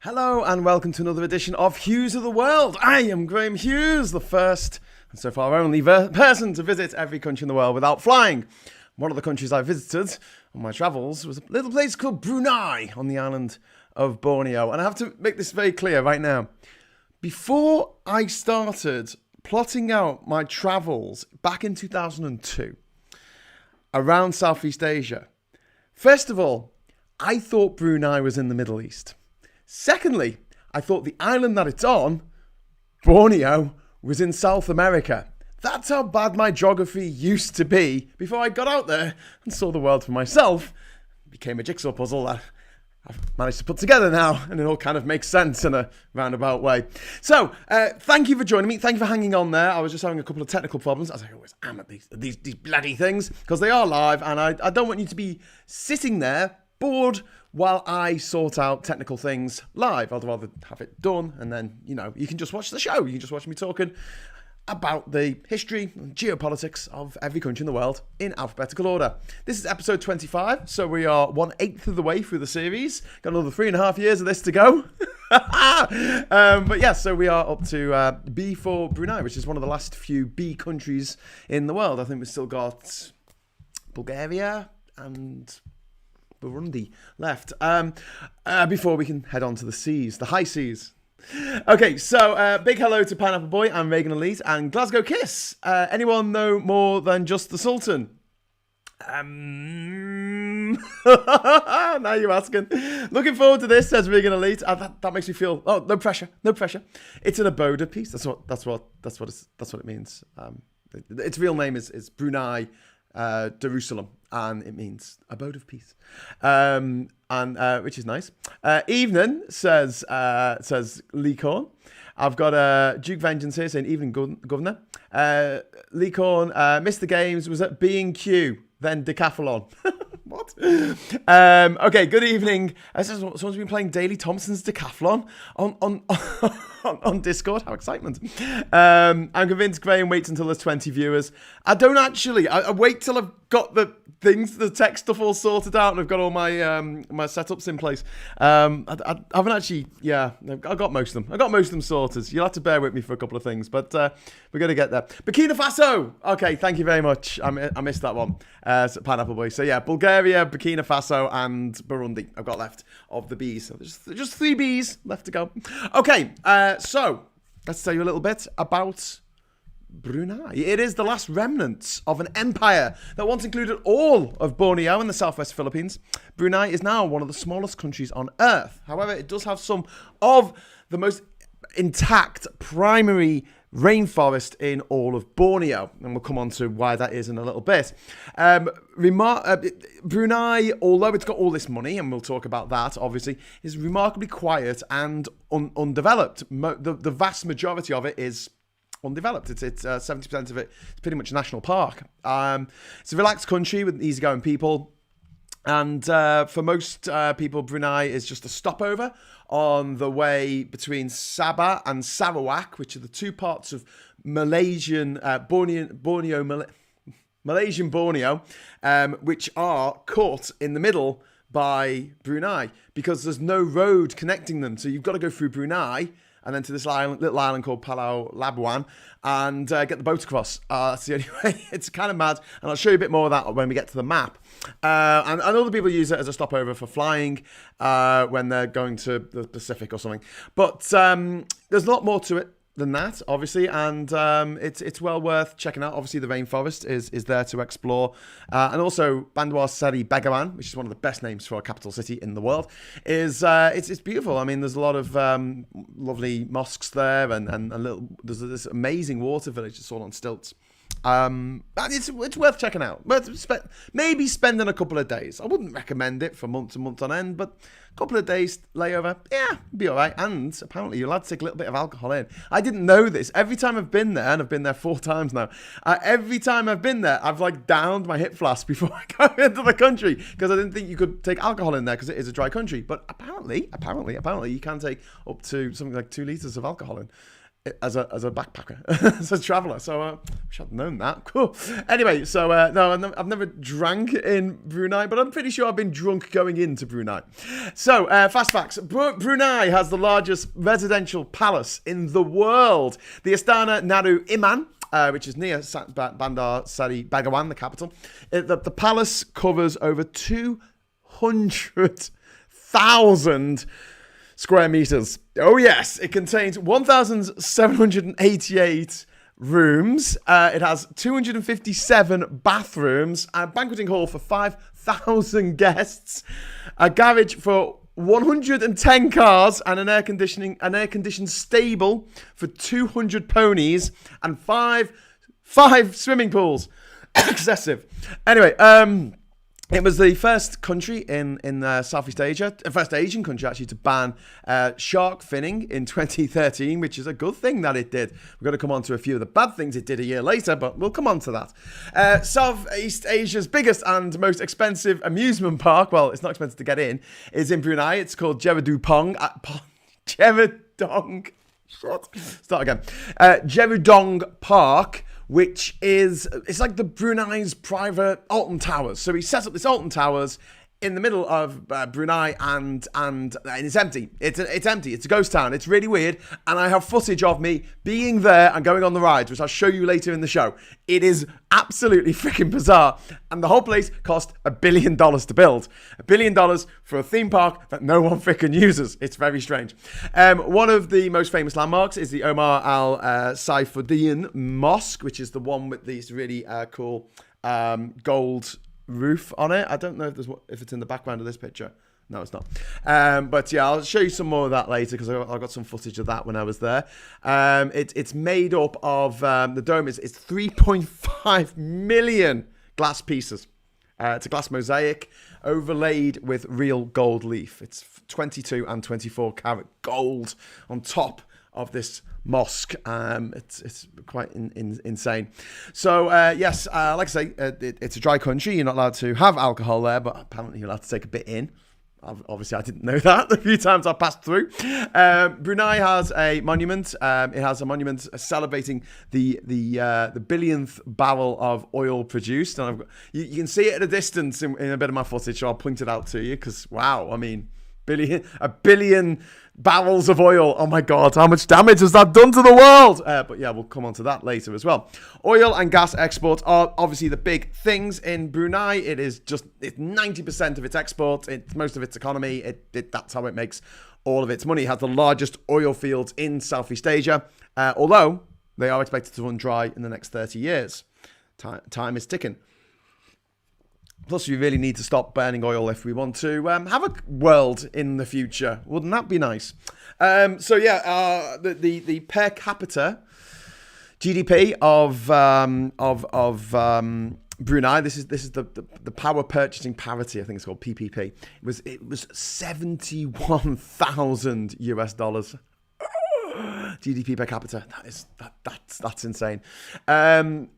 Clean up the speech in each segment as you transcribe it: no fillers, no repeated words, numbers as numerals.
Hello and welcome to another edition of Hughes of the World. I am Graham Hughes, the first and so far only person to visit every country in the world without flying. One of the countries I visited on my travels was a little place called Brunei on the island of Borneo. And I have to make this very clear right now. Before I started plotting out my travels back in 2002 around Southeast Asia, first of all, I thought Brunei was in the Middle East. Secondly, I thought the island that it's on, Borneo, was in South America. That's how bad my geography used to be before I got out there and saw the world for myself. It became a jigsaw puzzle that I've managed to put together now, and it all kind of makes sense in a roundabout way. So, thank you for joining me. Thank you for hanging on there. I was just having a couple of technical problems, as I always am at these bloody things, because they are live, and I don't want you to be sitting there bored while I sort out technical things live. I'd rather have it done, and then, you can just watch the show. You can just watch me talking about the history and geopolitics of every country in the world in alphabetical order. This is episode 25, so we are 1/8 of the way through the series. Got another 3.5 years of this to go. But yeah, so we are up to B for Brunei, which is one of the last few B countries in the world. I think we've still got Bulgaria and Burundi left before we can head on to the seas, the high seas. Okay, so big hello to Pineapple Boy and Reagan Elite and Glasgow Kiss. Anyone know more than just the Sultan? Now you're asking. Looking forward to this, says Reagan Elite. That makes me feel no pressure. It's an abode of peace. That's what it means. Its real name is Brunei Jerusalem, and it means abode of peace, and which is nice. Evening says Lee Corn. I've got Duke Vengeance here saying evening governor. Lee Corn missed the games, was at B&Q, then decathlon. What? Okay, good evening. Someone's been playing Daley Thompson's decathlon on Discord. How excitement. I'm convinced Graham waits until there's 20 viewers. I don't actually. I wait till I've got the tech stuff all sorted out and I've got all my my setups in place. I haven't actually, I got most of them. I got most of them sorted. You'll have to bear with me for a couple of things, but we're going to get there. Burkina Faso. Okay, thank you very much. I missed that one. Pineapple Boy. So yeah, Bulgaria, Burkina Faso, and Burundi I've got left of the Bs. So there's just 3 Bs left to go. Okay, so let's tell you a little bit about Brunei. It is the last remnants of an empire that once included all of Borneo and the southwest Philippines. Brunei is now one of the smallest countries on earth. However, it does have some of the most intact primary rainforest in all of Borneo, and we'll come on to why that is in a little bit. Brunei, although it's got all this money, and we'll talk about that obviously, is remarkably quiet and undeveloped. The vast majority of it is undeveloped. It's 70% of it is pretty much a national park. It's a relaxed country with easygoing people, and for most people, Brunei is just a stopover on the way between Sabah and Sarawak, which are the two parts of Malaysian Borneo, which are caught in the middle by Brunei because there's no road connecting them. So you've got to go through Brunei and then to this little island called Palau Labuan, and get the boat across. That's the only way. It's kind of mad, and I'll show you a bit more of that when we get to the map. And other people use it as a stopover for flying when they're going to the Pacific or something. But there's a lot more to it than that, obviously, and it's well worth checking out. Obviously, the rainforest is there to explore, and also Bandar Seri Begawan, which is one of the best names for a capital city in the world, is it's beautiful. I mean, there's a lot of lovely mosques there, and there's this amazing water village that's all on stilts. And it's worth checking out. But maybe spending a couple of days. I wouldn't recommend it for months and months on end, but a couple of days layover, yeah, be all right. And apparently you're allowed to take a little bit of alcohol in. I didn't know this. Every time I've been there, and I've been there 4 times now, every time I've been there, I've downed my hip flask before I go into the country because I didn't think you could take alcohol in there because it is a dry country. But apparently you can take up to something like 2 litres of alcohol in. as a backpacker, as a traveller. So I should have known that. Cool. Anyway, so no, I've never drank in Brunei, but I'm pretty sure I've been drunk going into Brunei. So fast facts: Brunei has the largest residential palace in the world, the Istana Naru Iman, which is near Bandar Seri Begawan, the capital. The palace covers over 200,000 square meters. Oh yes, it contains 1,788 rooms. It has 257 bathrooms, a banqueting hall for 5,000 guests, a garage for 110 cars, and an air conditioned stable for 200 ponies, and five swimming pools. Excessive. Anyway, it was the first country in Southeast Asia, first Asian country actually, to ban shark finning in 2013, which is a good thing that it did. We're going to come on to a few of the bad things it did a year later, but we'll come on to that. Southeast Asia's biggest and most expensive amusement park, well, it's not expensive to get in, is in Brunei. It's called Jeradong Park, which is, it's like the Brunei's private Alton Towers. So he sets up this Alton Towers in the middle of Brunei, and it's empty. It's empty. It's a ghost town. It's really weird. And I have footage of me being there and going on the rides, which I'll show you later in the show. It is absolutely freaking bizarre. And the whole place cost $1 billion to build. $1 billion for a theme park that no one freaking uses. It's very strange. One of the most famous landmarks is the Omar Al Saifuddin Mosque, which is the one with these really cool gold roof on it. I don't know if it's in the background of this picture. No, it's not. But yeah, I'll show you some more of that later, because I got some footage of that when I was there. It's made up of, the dome is 3.5 million glass pieces. It's a glass mosaic overlaid with real gold leaf. It's 22 and 24 karat gold on top of this mosque. It's quite insane. So yes, like I say, it's a dry country. You're not allowed to have alcohol there, but apparently you're allowed to take a bit in. Obviously, I didn't know that the few times I passed through. Brunei has a monument. It has a monument celebrating the billionth barrel of oil produced, and you can see it at a distance in a bit of my footage. So I'll point it out to you, because wow, I mean, a billion barrels of oil. Oh my God, how much damage has that done to the world? But yeah, we'll come on to that later as well. Oil and gas exports are obviously the big things in Brunei. It's 90% of its export. It's most of its economy. That's how it makes all of its money. It has the largest oil fields in Southeast Asia, although they are expected to run dry in the next 30 years. Time is ticking. Plus, we really need to stop burning oil if we want to have a world in the future. Wouldn't that be nice? So yeah, the per capita GDP of Brunei. This is the power purchasing parity. I think it's called PPP. It was $71,000 US. GDP per capita. That's insane. The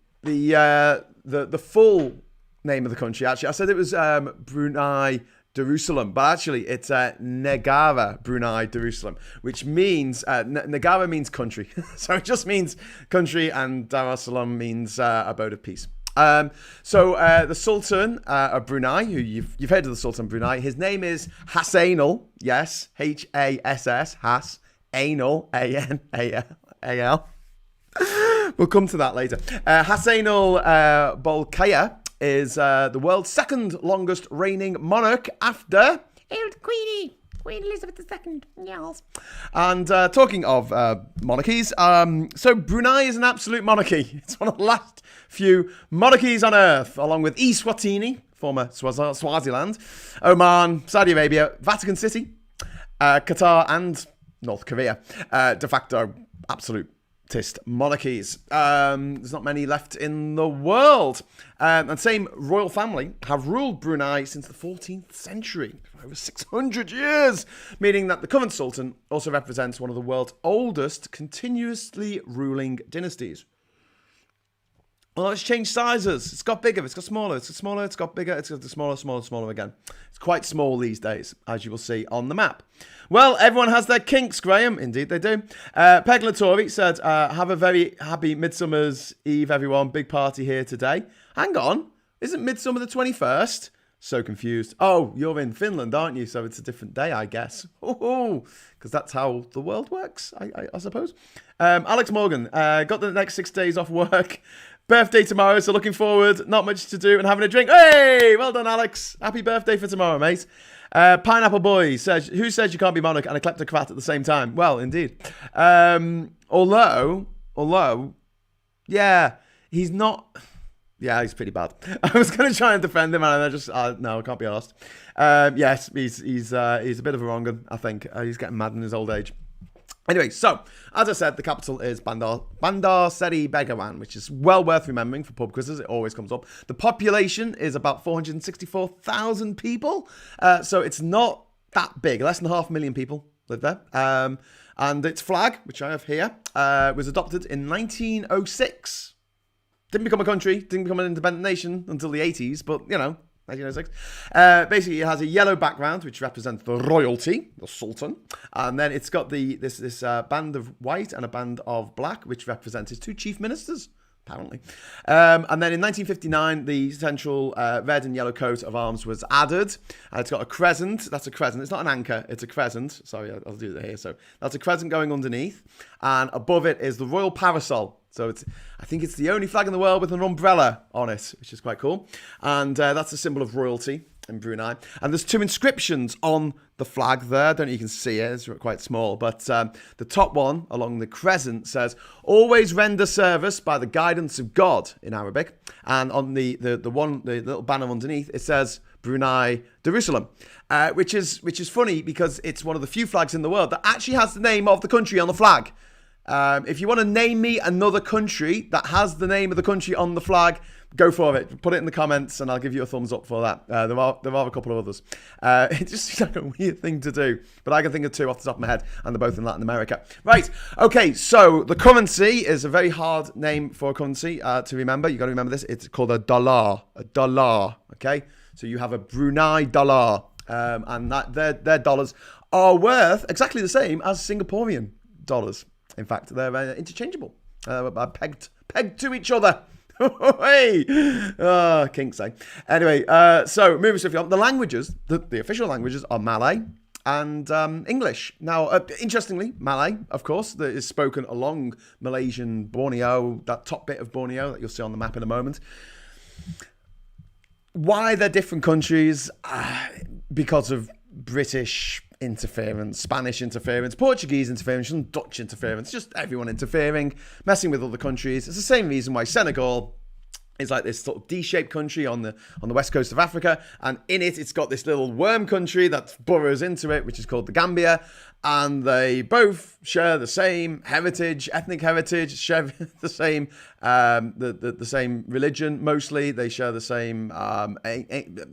full name of the country, actually, I said it was Brunei Darussalam, but actually it's Negara Brunei Darussalam, which means Negara means country. So it just means country, and Darussalam means abode of peace. So the Sultan of Brunei, who you've heard of the Sultan of Brunei, his name is Hassanal, yes, Hass, Anal, A-N-A-L. We'll come to that later. Hassanal Bolkiah is the world's second longest reigning monarch after Queen Elizabeth II. Yes. And talking of monarchies, so Brunei is an absolute monarchy. It's one of the last few monarchies on earth, along with Eswatini, former Swaziland, Oman, Saudi Arabia, Vatican City, Qatar, and North Korea. De facto absolute monarchies. There's not many left in the world. And the same royal family have ruled Brunei since the 14th century, for over 600 years, meaning that the current sultan also represents one of the world's oldest continuously ruling dynasties. Well, it's changed sizes. It's got bigger, it's got smaller, it's got smaller, it's got bigger, it's got smaller, smaller, smaller again. It's quite small these days, as you will see on the map. Well, everyone has their kinks, Graham. Indeed, they do. Peglatori said, have a very happy Midsummer's Eve, everyone. Big party here today. Hang on. Isn't Midsummer the 21st? So confused. Oh, you're in Finland, aren't you? So it's a different day, I guess. Because that's how the world works, I suppose. Alex Morgan, got the next 6 days off work. Birthday tomorrow, so looking forward. Not much to do and having a drink. Hey, well done, Alex. Happy birthday for tomorrow, mate. Pineapple Boy says, who says you can't be monarch and a kleptocrat at the same time? Well, indeed. Although, yeah, he's not... Yeah, he's pretty bad. I was going to try and defend him, and I just no, I can't be asked. Yes, he's a bit of a wrong one, I think. He's getting mad in his old age. Anyway, so as I said, the capital is Bandar Seri Begawan, which is well worth remembering for pub quizzes. It always comes up. The population is about 464,000 people, so it's not that big. Less than 500,000 people live there. And its flag, which I have here, was adopted in 1906. Didn't become a country, didn't become an independent nation until the 80s, but, you know, 1906. Basically, it has a yellow background, which represents the royalty, the Sultan. And then it's got this band of white and a band of black, which represents its 2 chief ministers, apparently. And then in 1959, the central red and yellow coat of arms was added. And it's got a crescent. That's a crescent. It's not an anchor. It's a crescent. Sorry, I'll do that here. So that's a crescent going underneath. And above it is the royal parasol. So I think it's the only flag in the world with an umbrella on it, which is quite cool. And that's a symbol of royalty in Brunei. And there's 2 inscriptions on the flag there. I don't know if you can see it. It's quite small. But the top one along the crescent says, always render service by the guidance of God in Arabic. And on the little banner underneath, it says Brunei Darussalam, which is funny because it's one of the few flags in the world that actually has the name of the country on the flag. If you want to name me another country that has the name of the country on the flag, go for it. Put it in the comments and I'll give you a thumbs up for that. There are a couple of others. It just seems like a weird thing to do, but I can think of 2 off the top of my head, and they're both in Latin America. Right, okay, so the currency is a very hard name for a currency to remember. You've got to remember this. It's called a dollar, okay? So you have a Brunei dollar, and their dollars are worth exactly the same as Singaporean dollars. In fact, they're interchangeable, pegged to each other. Hey, kinks, eh? Anyway, so moving swiftly on, the languages, the official languages are Malay and English. Now, interestingly, Malay, of course, that is spoken along Malaysian Borneo, that top bit of Borneo that you'll see on the map in a moment. Why they're different countries? Because of British interference, Spanish interference, Portuguese interference, and Dutch interference, just everyone interfering, messing with other countries. It's the same reason why Senegal is like this sort of D-shaped country on the west coast of Africa, and in it's got this little worm country that burrows into it, which is called the Gambia, and they both share the same heritage, ethnic heritage, share the same the same religion mostly. They share the same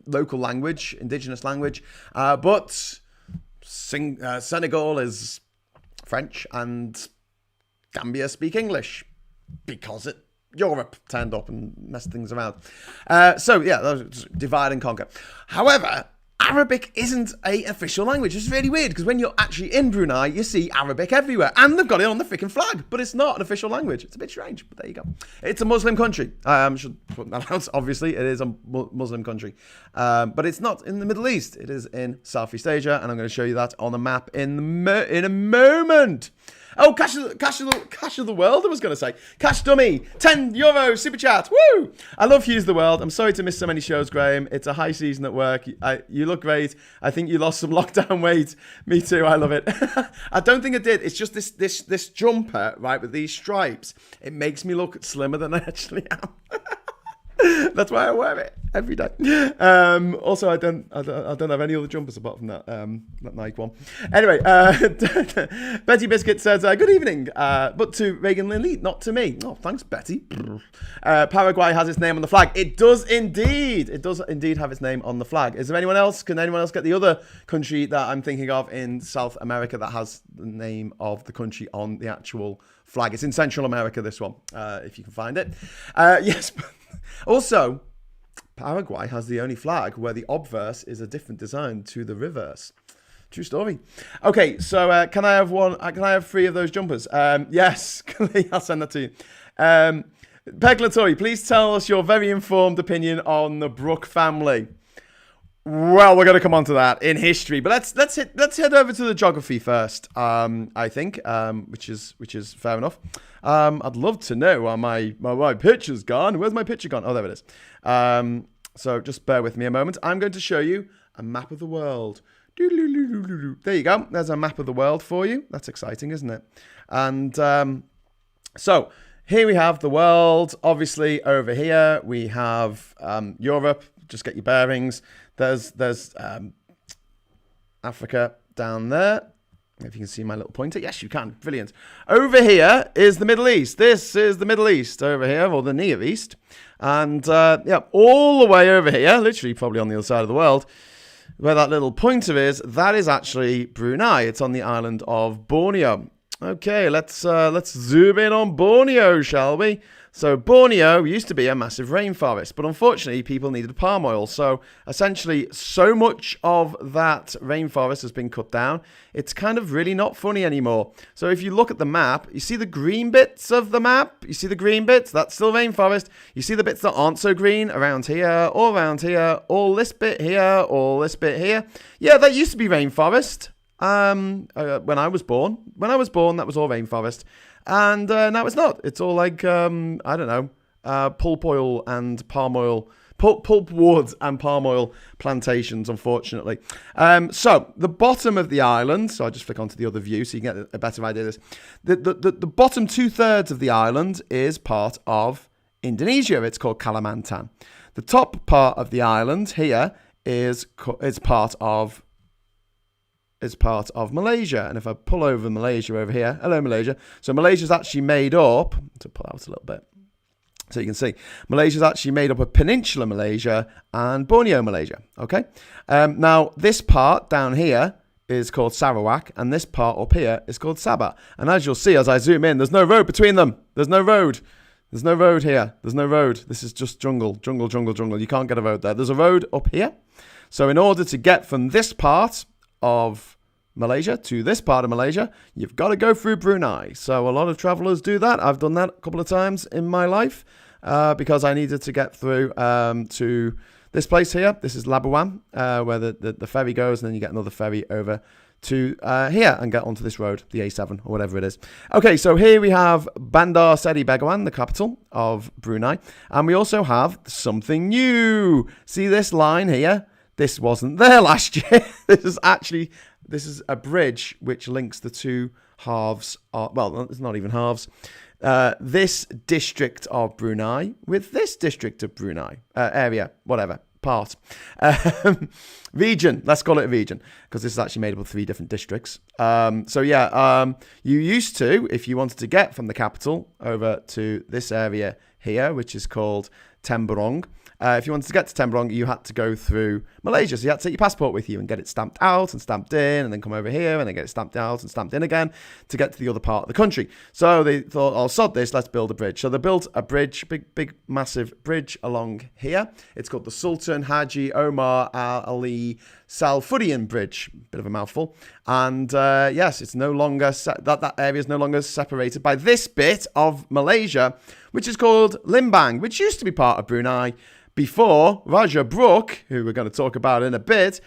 local language, indigenous language, but Senegal is French and Gambia speak English because Europe turned up and messed things around. So yeah, divide and conquer. However, Arabic isn't an official language. It's really weird because when you're actually in Brunei, you see Arabic everywhere, and they've got it on the freaking flag, but it's not an official language. It's a bit strange, but there you go. It's a Muslim country. I should put that out. Obviously, it is a Muslim country, but it's not in the Middle East. It is in Southeast Asia, and I'm going to show you that on the map in a moment. Oh, cash of the world, I was going to say. Cash dummy, €10 super chat. Woo! I love Hughes the World. I'm sorry to miss so many shows, Graham. It's a high season at work. You look great. I think you lost some lockdown weight. Me too. I love it. I don't think I did. It's just this jumper, right, with these stripes. It makes me look slimmer than I actually am. That's why I wear it. every day. Also, I don't have any other jumpers apart from that Nike one. Anyway, Betty Biscuit says, "Good evening, but to Reagan Lilly, not to me." Oh, thanks, Betty. Paraguay has its name on the flag. It does indeed. It does indeed have its name on the flag. Is there anyone else? Can anyone else get the other country that I'm thinking of in South America that has the name of the country on the actual flag? It's in Central America, this one, if you can find it. Yes. Also, Paraguay has the only flag where the obverse is a different design to the reverse. True story. Okay, so can I have one? Can I have 3 of those jumpers? Yes, I'll send that to you. Peglatori, please tell us your very informed opinion on the Brooke family. Well, we're going to come on to that in history, but let's head over to the geography first. I think, which is fair enough. I'd love to know where my picture's gone. Where's my picture gone? Oh, there it is. So just bear with me a moment. I'm going to show you a map of the world. There you go. There's a map of the world for you. That's exciting, isn't it? And so here we have the world. Obviously, over here we have Europe. Just get your bearings. There's Africa down there. If you can see my little pointer. Yes, you can. Brilliant. Over here is the Middle East. This is the Middle East over here, or the Near East. And all the way over here, literally probably on the other side of the world, where that little pointer is, that is actually Brunei. It's on the island of Borneo. Okay, let's zoom in on Borneo, shall we? So Borneo used to be a massive rainforest, but unfortunately people needed palm oil. So essentially so much of that rainforest has been cut down. It's kind of really not funny anymore. So if you look at the map, you see the green bits of the map? You see the green bits? That's still rainforest. You see the bits that aren't so green around here, all this bit here, all this bit here. Yeah, that used to be rainforest. When I was born, that was all rainforest. And now it's not. It's all like, I don't know, pulp oil and palm oil, pulp wood and palm oil plantations, unfortunately. So the bottom of the island, so I'll just flick onto the other view so you can get a better idea of this. The bottom 2/3 of the island is part of Indonesia. It's called Kalimantan. The top part of the island here is part of Malaysia. And if I pull over Malaysia over here, hello Malaysia. So Malaysia's actually made up, to pull out a little bit, so you can see, Malaysia's actually made up of Peninsular Malaysia and Borneo Malaysia, okay? Now, this part down here is called Sarawak, and this part up here is called Sabah. And as you'll see, as I zoom in, there's no road between them. There's no road. There's no road here. There's no road. This is just jungle. You can't get a road there. There's a road up here. So in order to get from this part of Malaysia to this part of Malaysia, you've got to go through Brunei. So a lot of travelers do that. I've done that a couple of times in my life because I needed to get through to this place here. This is Labuan, where the ferry goes, and then you get another ferry over to here and get onto this road, the A7 or whatever it is. Okay, so here we have Bandar Seri Begawan, the capital of Brunei, and we also have something new. See this line here? This wasn't there last year. This is a bridge which links the two halves. Well, it's not even halves. This district of Brunei with this district of Brunei. Area, whatever, part. Region, let's call it a region, because this is actually made up of 3 different districts. You used to, if you wanted to get from the capital over to this area here, which is called Temburong, if you wanted to get to Temburong, you had to go through Malaysia. So you had to take your passport with you and get it stamped out and stamped in, and then come over here and then get it stamped out and stamped in again to get to the other part of the country. So they thought, oh, sod this, let's build a bridge. So they built a bridge, big, massive bridge along here. It's called the Sultan Haji Omar Al Ali Salfudian Bridge. Bit of a mouthful. And yes, it's no longer, that area is no longer separated by this bit of Malaysia, which is called Limbang, which used to be part of Brunei before Raja Brooke, who we're going to talk about in a bit,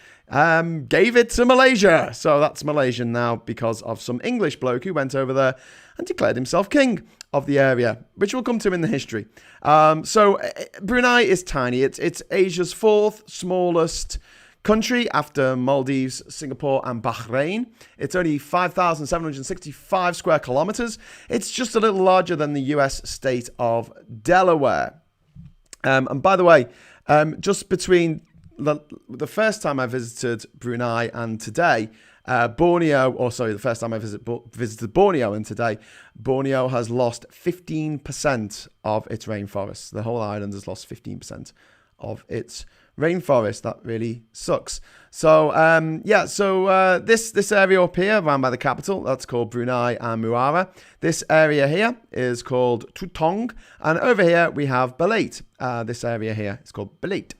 gave it to Malaysia. So that's Malaysian now because of some English bloke who went over there and declared himself king of the area, which we'll come to in the history. So Brunei is tiny. It's Asia's 4th smallest country after Maldives, Singapore and Bahrain. It's only 5,765 square kilometers. It's just a little larger than the US state of Delaware. And by the way, Just between the first time I visited Brunei and today, the first time I visited Borneo and today, Borneo has lost 15% of its rainforest. The whole island has lost 15% of its rainforest. That really sucks. So this area up here around by the capital, that's called Brunei and Muara. This area here is called Tutong, and over here we have Balate. This area here is called Balate.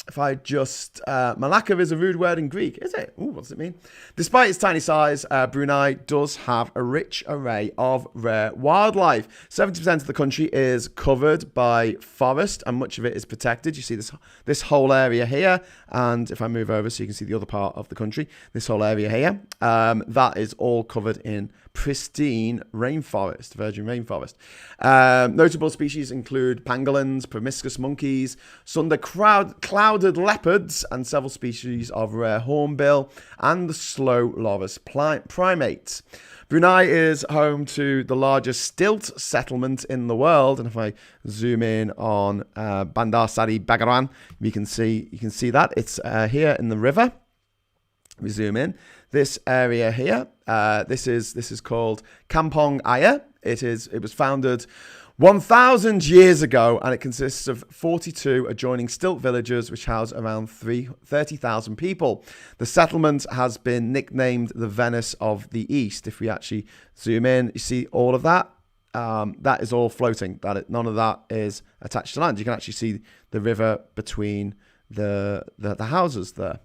If I just... Malacca is a rude word in Greek, is it? Ooh, what does it mean? Despite its tiny size, Brunei does have a rich array of rare wildlife. 70% of the country is covered by forest, and much of it is protected. You see this whole area here, and if I move over so you can see the other part of the country, this whole area here, that is all covered in pristine rainforest, virgin rainforest. Notable species include pangolins, promiscuous monkeys, clouded leopards, and several species of rare hornbill and the slow loris primates. Brunei is home to the largest stilt settlement in the world, and if I zoom in on Bandar Seri Begawan, you can see that it's here in the river. We zoom in. This area here, this is called Kampong Ayer. It was founded 1,000 years ago, and it consists of 42 adjoining stilt villages which house around 30,000 people. The settlement has been nicknamed the Venice of the East. If we actually zoom in, you see all of that. That is all floating. None of that is attached to land. You can actually see the river between the houses there.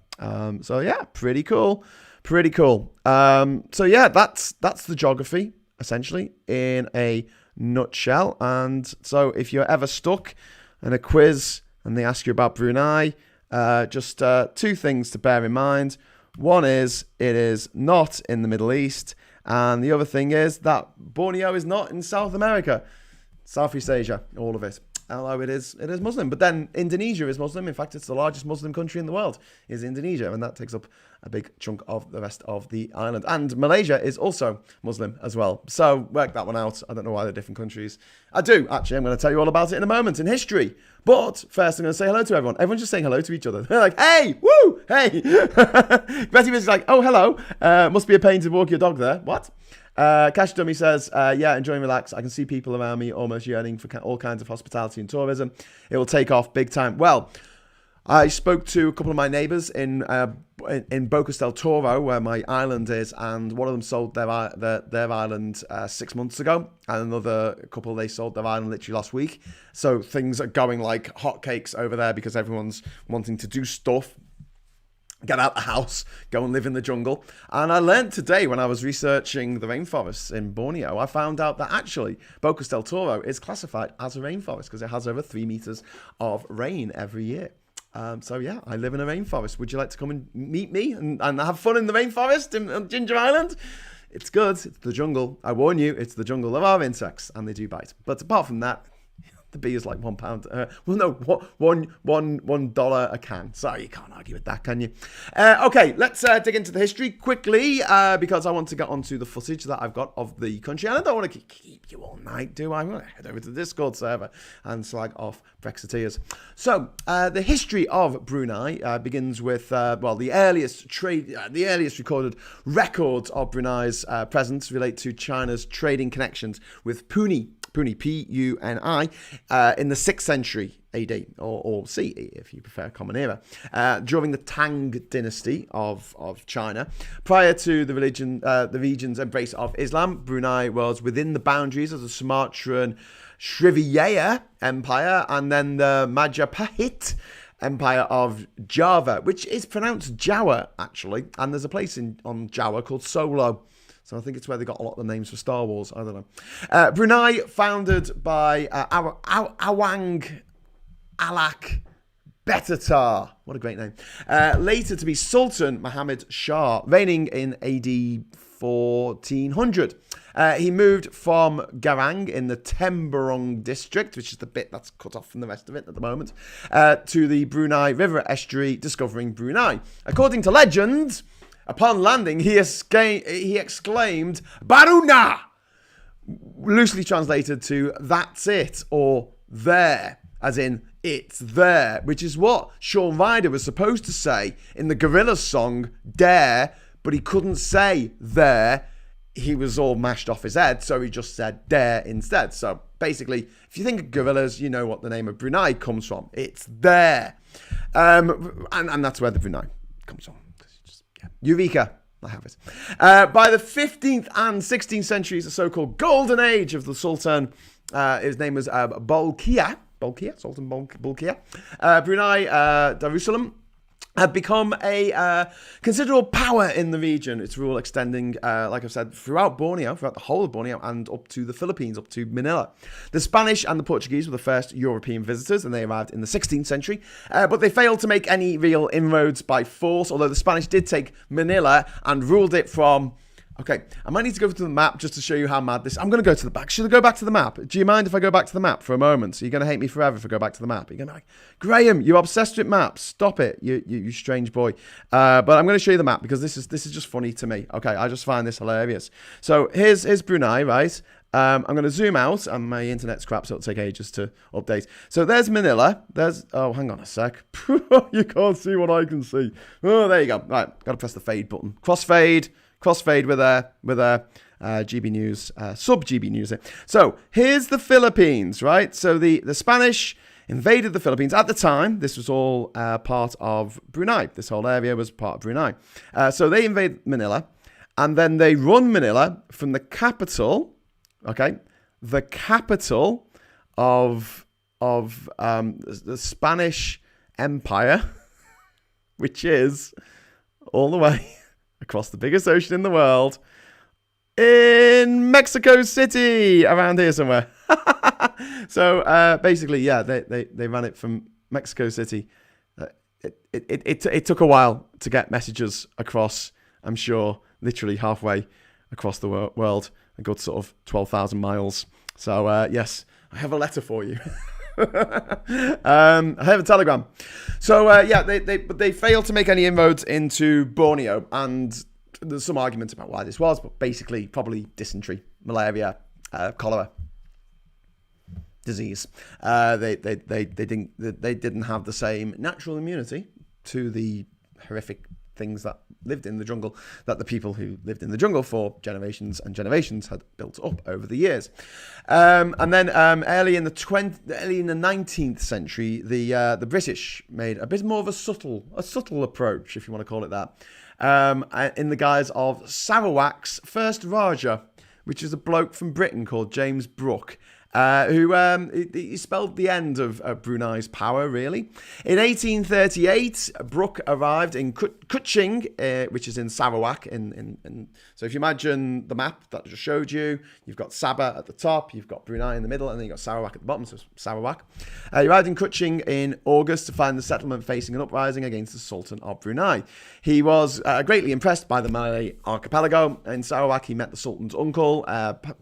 So yeah, pretty cool. So yeah, that's the geography essentially in a nutshell. And so if you're ever stuck in a quiz and they ask you about Brunei, just two things to bear in mind. One is it is not in the Middle East, and the other thing is that Borneo is not in South America, Southeast Asia, all of it. Although it is Muslim. But then Indonesia is Muslim. In fact, it's the largest Muslim country in the world, is Indonesia. And that takes up a big chunk of the rest of the island. And Malaysia is also Muslim as well. So work that one out. I don't know why they're different countries. I do, actually. I'm going to tell you all about it in a moment in history. But first, I'm going to say hello to everyone. Everyone's just saying hello to each other. They're like, hey, woo, hey. Betty was like, oh, hello. Must be a pain to walk your dog there. What? Cash Dummy says, yeah, enjoy and relax. I can see people around me almost yearning for all kinds of hospitality and tourism. It will take off big time. Well, I spoke to a couple of my neighbours in Bocas del Toro, where my island is, and one of them sold their island 6 months ago, and another couple, they sold their island literally last week. So things are going like hotcakes over there because everyone's wanting to do stuff. Get out the house, go and live in the jungle. And I learned today when I was researching the rainforests in Borneo, I found out that actually Bocas del Toro is classified as a rainforest because it has over 3 meters of rain every year. So yeah, I live in a rainforest. Would you like to come and meet me and have fun in the rainforest in Ginger Island? It's good. It's the jungle. I warn you, it's the jungle. There are insects and they do bite. But apart from that, the bee is like £1. $1 a can. Sorry, you can't argue with that, can you? Okay, let's dig into the history quickly because I want to get onto the footage that I've got of the country, and I don't want to keep you all night, do I? I'm going to head over to the Discord server and slag off Brexiteers. So, the history of Brunei begins with the earliest recorded records of Brunei's presence relate to China's trading connections with Puni, Puni, in the 6th century AD, or CE, if you prefer common era, during the Tang dynasty of China. Prior to the region's embrace of Islam, Brunei was within the boundaries of the Sumatran Srivijaya Empire and then the Majapahit Empire of Java, which is pronounced Jawa, actually, and there's a place on Jawa called Solo. So I think it's where they got a lot of the names for Star Wars. I don't know. Brunei, founded by Awang Alak Betatar. What a great name. Later to be Sultan Muhammad Shah, reigning in AD 1400. He moved from Garang in the Temburong district, which is the bit that's cut off from the rest of it at the moment, to the Brunei River estuary, discovering Brunei. According to legend, upon landing, he exclaimed, Baruna! Loosely translated to, that's it, or there, as in, it's there, which is what Shaun Ryder was supposed to say in the Gorillaz song Dare, but he couldn't say there. He was all mashed off his head, so he just said there instead. So basically, if you think of Gorillaz, you know what the name of Brunei comes from. It's there. And that's where the Brunei comes from. Just, yeah. Eureka. I have it. By the 15th and 16th centuries, the so-called golden age of the Sultan, his name was Bolkiah, Sultan Bolkiah. Brunei Darussalam had become a considerable power in the region. Its rule extending, like I've said, throughout Borneo, throughout the whole of Borneo, and up to the Philippines, up to Manila. The Spanish and the Portuguese were the first European visitors, and they arrived in the 16th century. But they failed to make any real inroads by force, although the Spanish did take Manila and ruled it from... Okay, I might need to go to the map just to show you how mad this... I'm going to go to the back. Should I go back to the map? Do you mind if I go back to the map for a moment? You're going to hate me forever if I go back to the map. You're going to be like, Graham, you're obsessed with maps. Stop it, you strange boy. But I'm going to show you the map because this is just funny to me. Okay, I just find this hilarious. So here's Brunei, right? I'm going to zoom out, and my internet's crap, so it'll take ages to update. So there's Manila. Oh, hang on a sec. You can't see what I can see. Oh, there you go. Right, got to press the fade button. Crossfade with a GB News, sub GB News. So here's the Philippines, right? So the Spanish invaded the Philippines. At the time, this was all part of Brunei. This whole area was part of Brunei. So they invade Manila, and then they run Manila from the capital, okay? The capital of the Spanish Empire, which is all the way across the biggest ocean in the world, in Mexico City, around here somewhere. So basically, yeah, they ran it from Mexico City. It took a while to get messages across, I'm sure, literally halfway across the world, a good sort of 12,000 miles. So yes, I have a letter for you. I have a telegram. So yeah, they failed to make any inroads into Borneo, and there's some argument about why this was, but basically probably dysentery, malaria, cholera, disease. They didn't have the same natural immunity to the horrific things that lived in the jungle that the people who lived in the jungle for generations and generations had built up over the years. And then early in the 19th century, the British made a bit more of a subtle approach, if you want to call it that, in the guise of Sarawak's first Raja, which is a bloke from Britain called James Brooke, who he spelled the end of Brunei's power, really. In 1838, Brooke arrived in Kuching, which is in Sarawak. So if you imagine the map that I just showed you, you've got Sabah at the top, you've got Brunei in the middle, and then you've got Sarawak at the bottom, so Sarawak. He arrived in Kuching in August to find the settlement facing an uprising against the Sultan of Brunei. He was greatly impressed by the Malay archipelago. In Sarawak, he met the Sultan's uncle,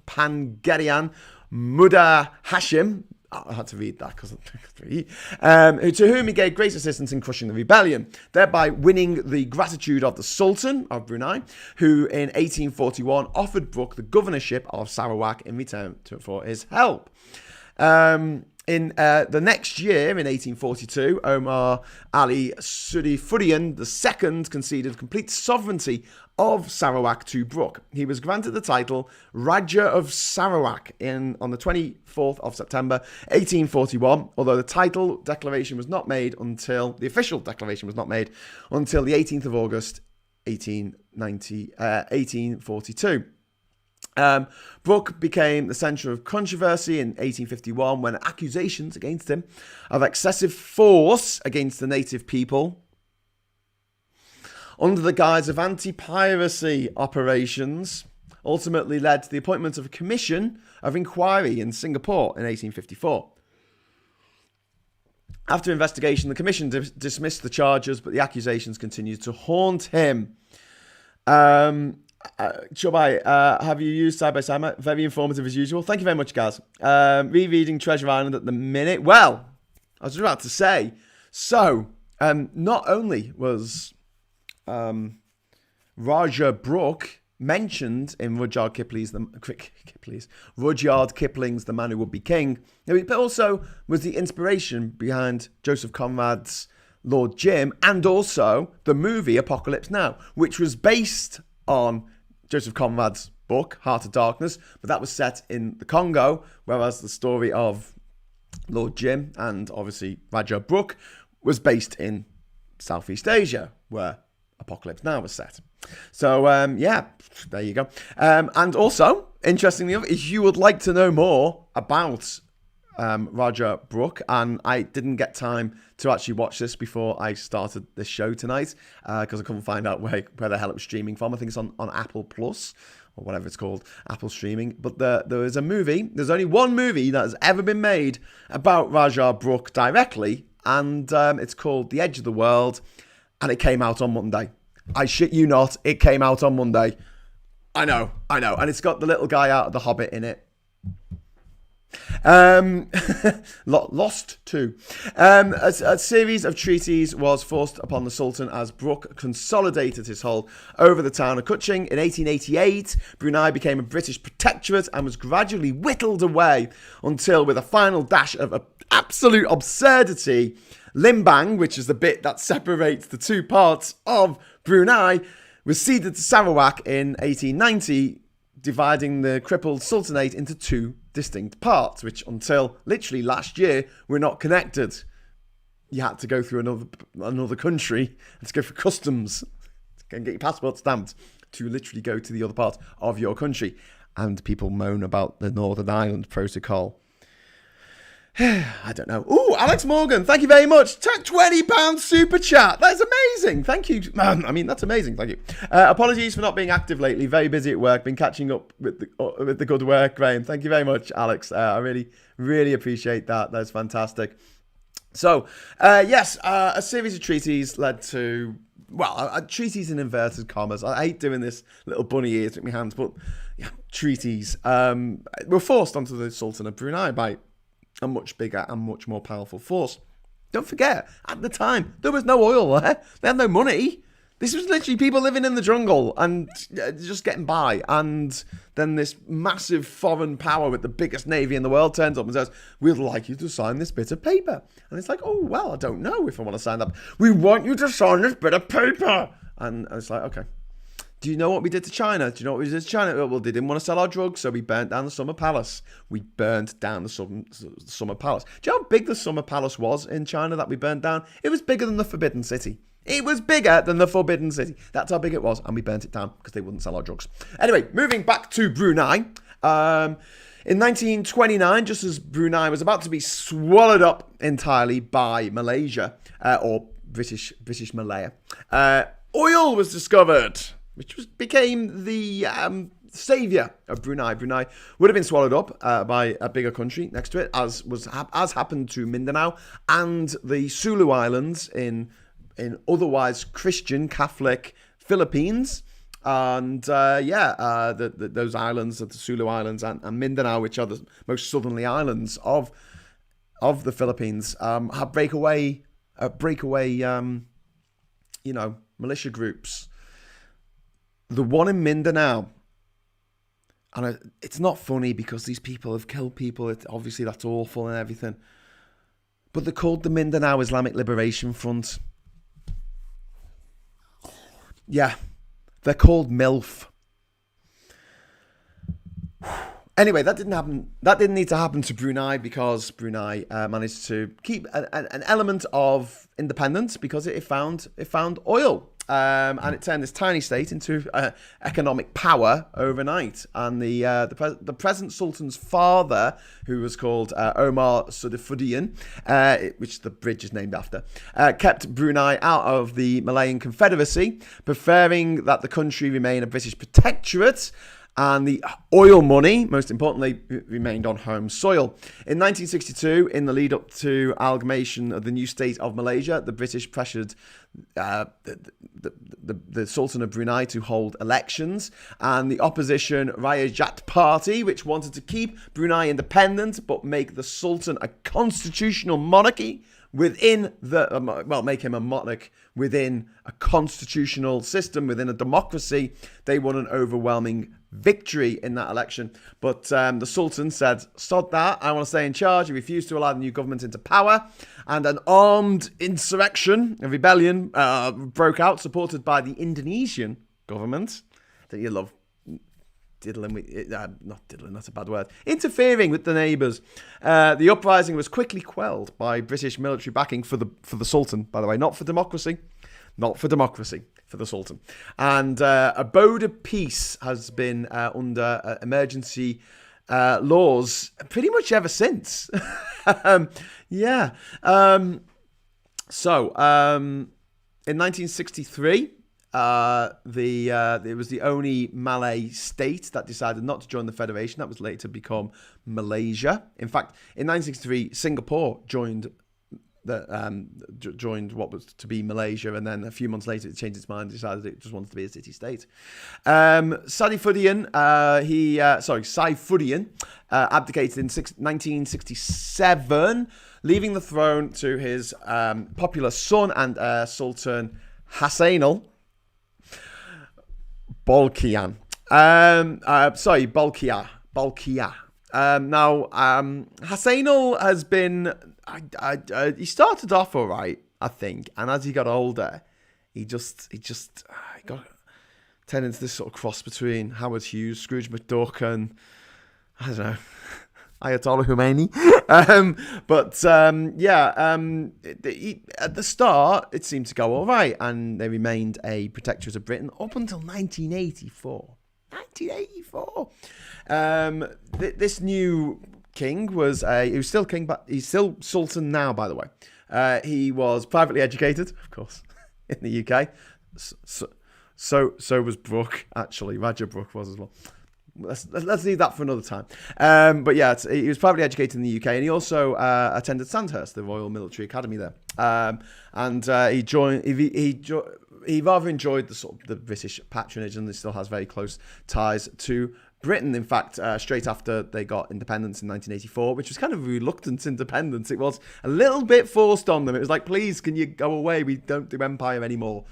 Pangerian Muda Hashim. I had to read that because to whom he gave great assistance in crushing the rebellion, thereby winning the gratitude of the Sultan of Brunei, who in 1841 offered Brooke the governorship of Sarawak in return for his help. In the next year, in 1842, Omar Ali Sudifurian II conceded complete sovereignty of Sarawak to Brooke. He was granted the title Raja of Sarawak on the 24th of September 1841, although the official declaration was not made until the 18th of August 1842. Brooke became the centre of controversy in 1851 when accusations against him of excessive force against the native people under the guise of anti-piracy operations ultimately led to the appointment of a commission of inquiry in Singapore in 1854. After investigation, the commission dismissed the charges, but the accusations continued to haunt him. Chobai, have you used Side by Side? Very informative as usual. Thank you very much, guys. Rereading Treasure Island at the minute. Well, I was about to say, so not only was Raja Brooke mentioned in Rudyard Kipling's The Man Who Would Be King, but also was the inspiration behind Joseph Conrad's Lord Jim, and also the movie Apocalypse Now, which was based on Joseph Conrad's book, Heart of Darkness, but that was set in the Congo, whereas the story of Lord Jim and obviously Raja Brooke was based in Southeast Asia, where Apocalypse Now was set. So, yeah, there you go. And also, interestingly enough, if you would like to know more about Raja Brooke, and I didn't get time to actually watch this before I started this show tonight, because I couldn't find out where the hell it was streaming from. I think it's on Apple Plus, or whatever it's called, Apple Streaming. But there is a movie, there's only one movie that has ever been made about Raja Brooke directly, and it's called The Edge of the World, and it came out on Monday. I shit you not, it came out on Monday. I know, and it's got the little guy out of The Hobbit in it. Lost too. A series of treaties was forced upon the Sultan as Brooke consolidated his hold over the town of Kuching. In 1888, Brunei became a British protectorate and was gradually whittled away until, with a final dash of absolute absurdity, Limbang, which is the bit that separates the two parts of Brunei, was ceded to Sarawak in 1890, dividing the crippled sultanate into two distinct parts, which until literally last year were not connected. You had to go through another country and to go through customs and get your passport stamped to literally go to the other part of your country. And people moan about the Northern Ireland Protocol. I don't know. Ooh, Alex Morgan, thank you very much. £20 super chat. That's amazing. Thank you. I mean, that's amazing. Thank you. Apologies for not being active lately. Very busy at work. Been catching up with the good work, Graham. Thank you very much, Alex. I really, really appreciate that. That's fantastic. So, yes, a series of treaties led to, well, treaties in inverted commas. I hate doing this little bunny ears with my hands, but yeah, treaties were forced onto the Sultan of Brunei by a much bigger and much more powerful force. Don't forget, at the time, there was no oil there. They had no money. This was literally people living in the jungle and just getting by. And then this massive foreign power with the biggest navy in the world turns up and says, we'd like you to sign this bit of paper. And it's like, oh, well, I don't know if I want to sign that. We want you to sign this bit of paper. And it's like, okay. Do you know what we did to China? Do you know what we did to China? Well, they didn't want to sell our drugs, so we burnt down the Summer Palace. We burnt down the Summer Palace. Do you know how big the Summer Palace was in China that we burnt down? It was bigger than the Forbidden City. It was bigger than the Forbidden City. That's how big it was, and we burnt it down because they wouldn't sell our drugs. Anyway, moving back to Brunei. In 1929, just as Brunei was about to be swallowed up entirely by Malaysia, or British Malaya, oil was discovered, which became the saviour of Brunei. Brunei would have been swallowed up by a bigger country next to it, as happened to Mindanao and the Sulu Islands in otherwise Christian Catholic Philippines. And those islands, the Sulu Islands and Mindanao, which are the most southerly islands of the Philippines, have breakaway militia groups. The one in Mindanao, and it's not funny because these people have killed people. Obviously, that's awful and everything. But they're called the Mindanao Islamic Liberation Front. Yeah, they're called MILF. Anyway, that didn't happen. That didn't need to happen to Brunei because Brunei managed to keep an element of independence because it found oil. And it turned this tiny state into economic power overnight. And the present sultan's father, who was called Omar Sadifuddin, which the bridge is named after, kept Brunei out of the Malayan Confederacy, preferring that the country remain a British protectorate. And the oil money, most importantly, remained on home soil. In 1962, in the lead up to amalgamation of the new state of Malaysia, the British pressured the Sultan of Brunei to hold elections. And the opposition Rayajat Party, which wanted to keep Brunei independent but make the Sultan a constitutional monarchy, within make him a monarch within a constitutional system, within a democracy. They won an overwhelming victory in that election. But the Sultan said, sod that, I want to stay in charge. He refused to allow the new government into power. And an armed insurrection, a rebellion, broke out, supported by the Indonesian government. That you love diddling with, not diddling, that's a bad word, interfering with the neighbours. The uprising was quickly quelled by British military backing for the Sultan, by the way, not for democracy, for the Sultan. And a abode of peace has been under emergency laws pretty much ever since. In 1963, it was the only Malay state that decided not to join the Federation. That was later to become Malaysia. In fact, in 1963, Singapore joined what was to be Malaysia, and then a few months later it changed its mind, decided it just wanted to be a city-state. Saifuddin abdicated in 1967, leaving the throne to his popular son and heir, Sultan Hassanal Bolkiah. Bolkiah. Now, Hassanal has been... he started off all right, I think, and as he got older, he got turned into this sort of cross between Howard Hughes, Scrooge McDuck, and I don't know, Ayatollah Khomeini. At the start, it seemed to go all right, and they remained a protectorate of Britain up until 1984. 1984. This new king he was still king, but he's still sultan now, by the way. He was privately educated, of course, in the UK. So was Brooke, actually. Raja Brooke was as well. Let's leave that for another time. He was privately educated in the UK, and he also attended Sandhurst, the Royal Military Academy there. He rather enjoyed the British patronage, and he still has very close ties to Britain. In fact, straight after they got independence in 1984, which was kind of a reluctant independence, it was a little bit forced on them. It was like, please, can you go away? We don't do empire anymore.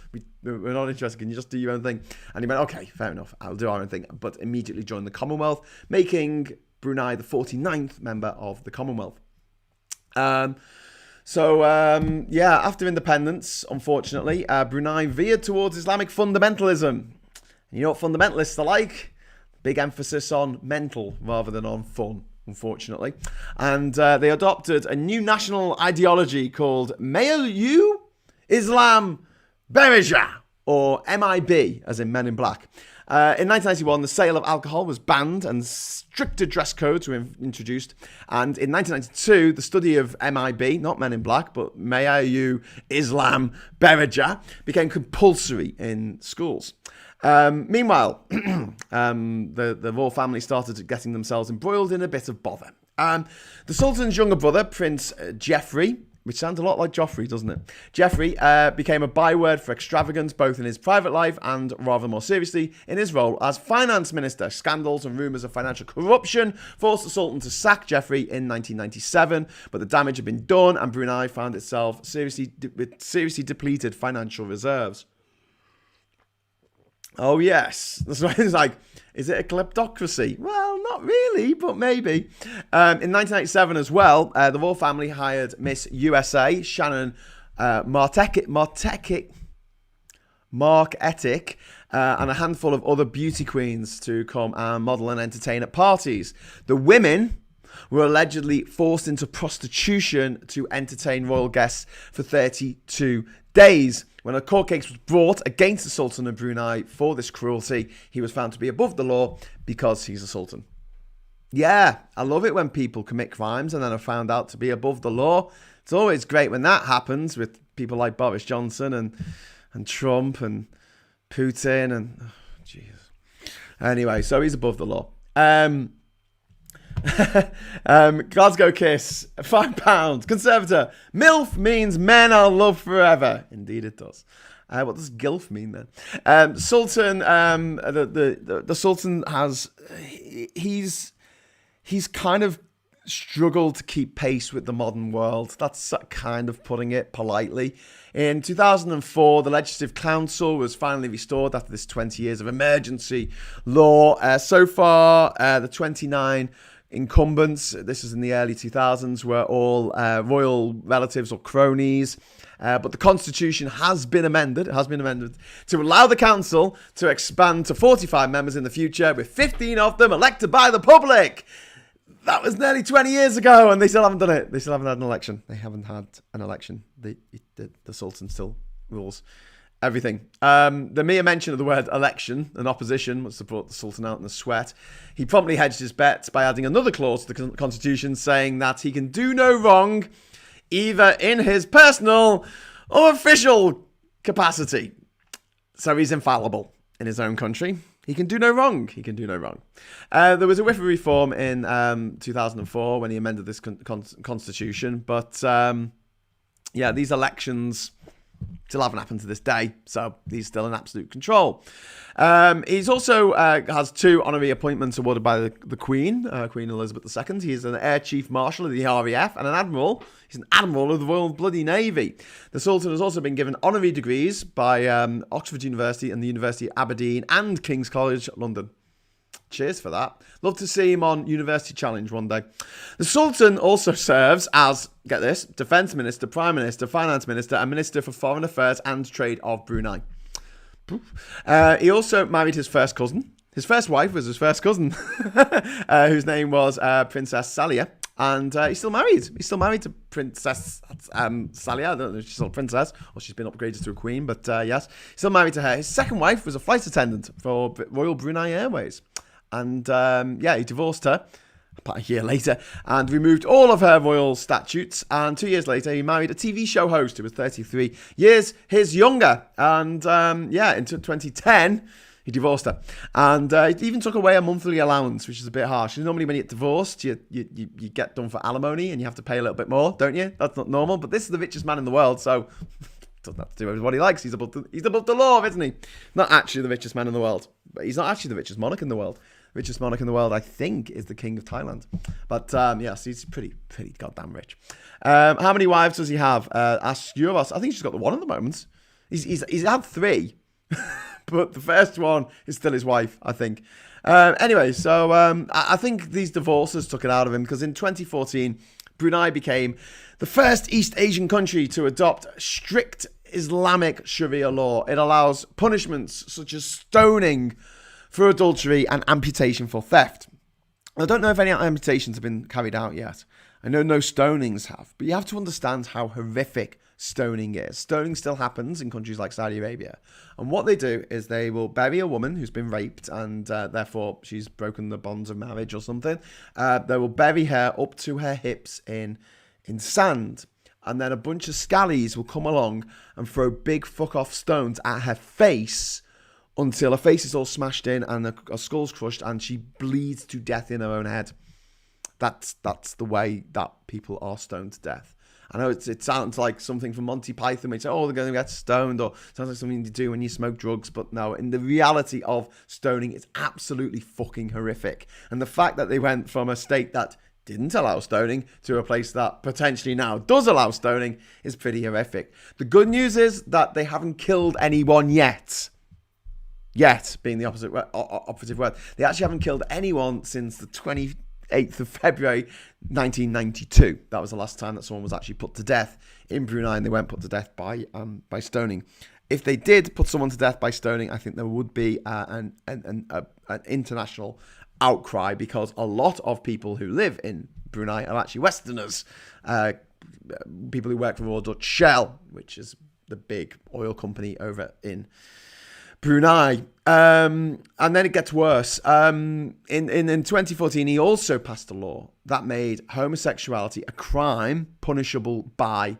We're not interested. Can you just do your own thing? And he went, okay, fair enough. I'll do our own thing. But immediately joined the Commonwealth, making Brunei the 49th member of the Commonwealth. After independence, unfortunately, Brunei veered towards Islamic fundamentalism. You know what fundamentalists are like? Big emphasis on mental rather than on fun, unfortunately. And they adopted a new national ideology called Malayu Islam Bereja, or MIB, as in Men in Black. In 1991, the sale of alcohol was banned and stricter dress codes were introduced. And in 1992, the study of MIB, not Men in Black, but Malayu Islam Bereja, became compulsory in schools. Meanwhile, the royal family started getting themselves embroiled in a bit of bother. The Sultan's younger brother, Prince Geoffrey, which sounds a lot like Joffrey, doesn't it? Geoffrey became a byword for extravagance, both in his private life and, rather more seriously, in his role as finance minister. Scandals and rumours of financial corruption forced the Sultan to sack Geoffrey in 1997, but the damage had been done, and Brunei found itself with seriously depleted financial reserves. Oh, yes. That's why it's like, is it a kleptocracy? Well, not really, but maybe. In 1987 as well, the royal family hired Miss USA, Shannon Mark Ethick, and a handful of other beauty queens to come and model and entertain at parties. The women were allegedly forced into prostitution to entertain royal guests for 32 days. When a court case was brought against the Sultan of Brunei for this cruelty, he was found to be above the law because he's a sultan. Yeah, I love it when people commit crimes and then are found out to be above the law. It's always great when that happens with people like Boris Johnson and Trump and Putin and... Oh, Jesus. Anyway, so he's above the law. Glasgow Kiss, £5. Conservator. MILF means men I'll love forever. Indeed it does. What does GILF mean then? Sultan, the Sultan has, he's kind of struggle to keep pace with the modern world. That's kind of putting it politely. In 2004, the Legislative Council was finally restored after this 20 years of emergency law. So far, the 29 incumbents, this is in the early 2000s, were all royal relatives or cronies. But the constitution has been amended. It has been amended to allow the council to expand to 45 members in the future, with 15 of them elected by the public. That was nearly 20 years ago, and they still haven't done it. They still haven't had an election. They haven't had an election. The Sultan still rules everything. The mere mention of the word election and opposition would support the Sultan out in the sweat. He promptly hedged his bets by adding another clause to the constitution saying that he can do no wrong, either in his personal or official capacity. So he's infallible in his own country. He can do no wrong. He can do no wrong. There was a whiff of reform in 2004 when he amended this constitution. But, these elections still haven't happened to this day. So he's still in absolute control. He's also has 2 honorary appointments awarded by the Queen, Queen Elizabeth II. He's an Air Chief Marshal of the RAF and an Admiral. He's an Admiral of the Royal Bloody Navy. The Sultan has also been given honorary degrees by Oxford University and the University of Aberdeen and King's College London. Cheers for that. Love to see him on University Challenge one day. The Sultan also serves as, get this, Defence Minister, Prime Minister, Finance Minister and Minister for Foreign Affairs and Trade of Brunei. He also married his first cousin. His first wife was his first cousin, whose name was Princess Salia. And he's still married. He's still married to Princess Salia. I don't know if she's still a princess or she's been upgraded to a queen, but yes, still married to her. His second wife was a flight attendant for Royal Brunei Airways. And he divorced her about a year later and removed all of her royal statutes. And 2 years later, he married a TV show host who was 33 years his younger. And in 2010, he divorced her. And he even took away a monthly allowance, which is a bit harsh. Normally when you get divorced, you get done for alimony and you have to pay a little bit more, don't you? That's not normal. But this is the richest man in the world, so doesn't have to do what he likes. He's above the law, isn't he? Not actually the richest man in the world. But he's not actually the richest monarch in the world. Richest monarch in the world, I think, is the King of Thailand. But, yes, he's pretty goddamn rich. How many wives does he have? Ask Euros. I think he's just got the one at the moment. He's had 3. But the first one is still his wife, I think. Anyway, so I think these divorces took it out of him because in 2014, Brunei became the first East Asian country to adopt strict Islamic Sharia law. It allows punishments such as stoning for adultery and amputation for theft. I don't know if any amputations have been carried out yet. I know no stonings have, but you have to understand how horrific stoning is. Stoning still happens in countries like Saudi Arabia. And what they do is they will bury a woman who's been raped and therefore she's broken the bonds of marriage or something. They will bury her up to her hips in sand. And then a bunch of scallies will come along and throw big fuck off stones at her face until her face is all smashed in and her skull's crushed and she bleeds to death in her own head. That's the way that people are stoned to death. I know it sounds like something from Monty Python. We say, oh, they're going to get stoned, or it sounds like something you do when you smoke drugs. But no, in the reality of stoning, it's absolutely fucking horrific. And the fact that they went from a state that didn't allow stoning to a place that potentially now does allow stoning is pretty horrific. The good news is that they haven't killed anyone yet. Yet being the operative word. They actually haven't killed anyone since the 28th of February 1992. That was the last time that someone was actually put to death in Brunei, and they weren't put to death by stoning. If they did put someone to death by stoning, I think there would be an international outcry, because a lot of people who live in Brunei are actually Westerners, people who work for Royal Dutch Shell, which is the big oil company over in Brunei. And then it gets worse. In 2014, he also passed a law that made homosexuality a crime punishable by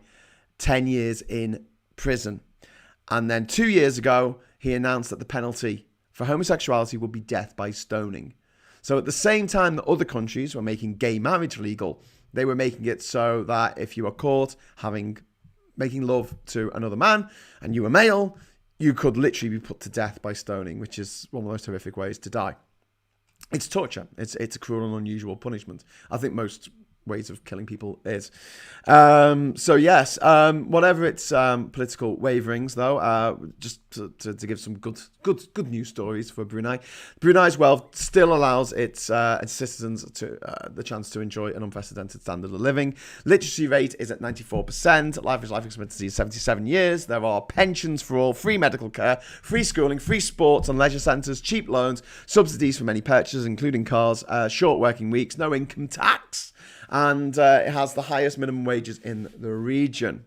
10 years in prison. And then 2 years ago, he announced that the penalty for homosexuality would be death by stoning. So at the same time that other countries were making gay marriage legal, they were making it so that if you were caught making love to another man and you were male, you could literally be put to death by stoning, which is one of the most horrific ways to die. It's torture. It's a cruel and unusual punishment. I think most ways of killing people is. So yes, whatever its political waverings, though, just to give some good news stories for Brunei. Brunei's wealth still allows its citizens to the chance to enjoy an unprecedented standard of living. Literacy rate is at 94%. Life expectancy is 77 years. There are pensions for all, free medical care, free schooling, free sports and leisure centres, cheap loans, subsidies for many purchases, including cars, short working weeks, no income tax, and it has the highest minimum wages in the region.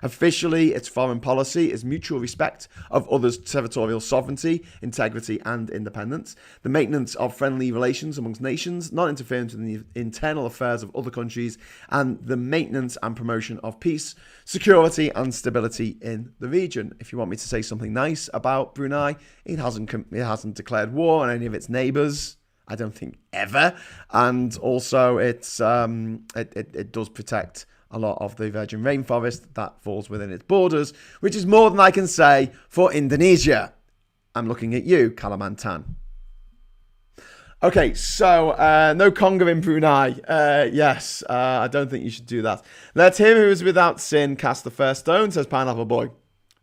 Officially, its foreign policy is mutual respect of others' territorial sovereignty, integrity, and independence, the maintenance of friendly relations amongst nations, non-interference in the internal affairs of other countries, and the maintenance and promotion of peace, security, and stability in the region. If you want me to say something nice about Brunei, it hasn't declared war on any of its neighbours. I don't think ever, and also it does protect a lot of the virgin rainforest that falls within its borders, which is more than I can say for Indonesia. I'm looking at you, Kalimantan. Okay, so no conga in Brunei. Yes, I don't think you should do that. Let him who is without sin cast the first stone, says Pineapple Boy.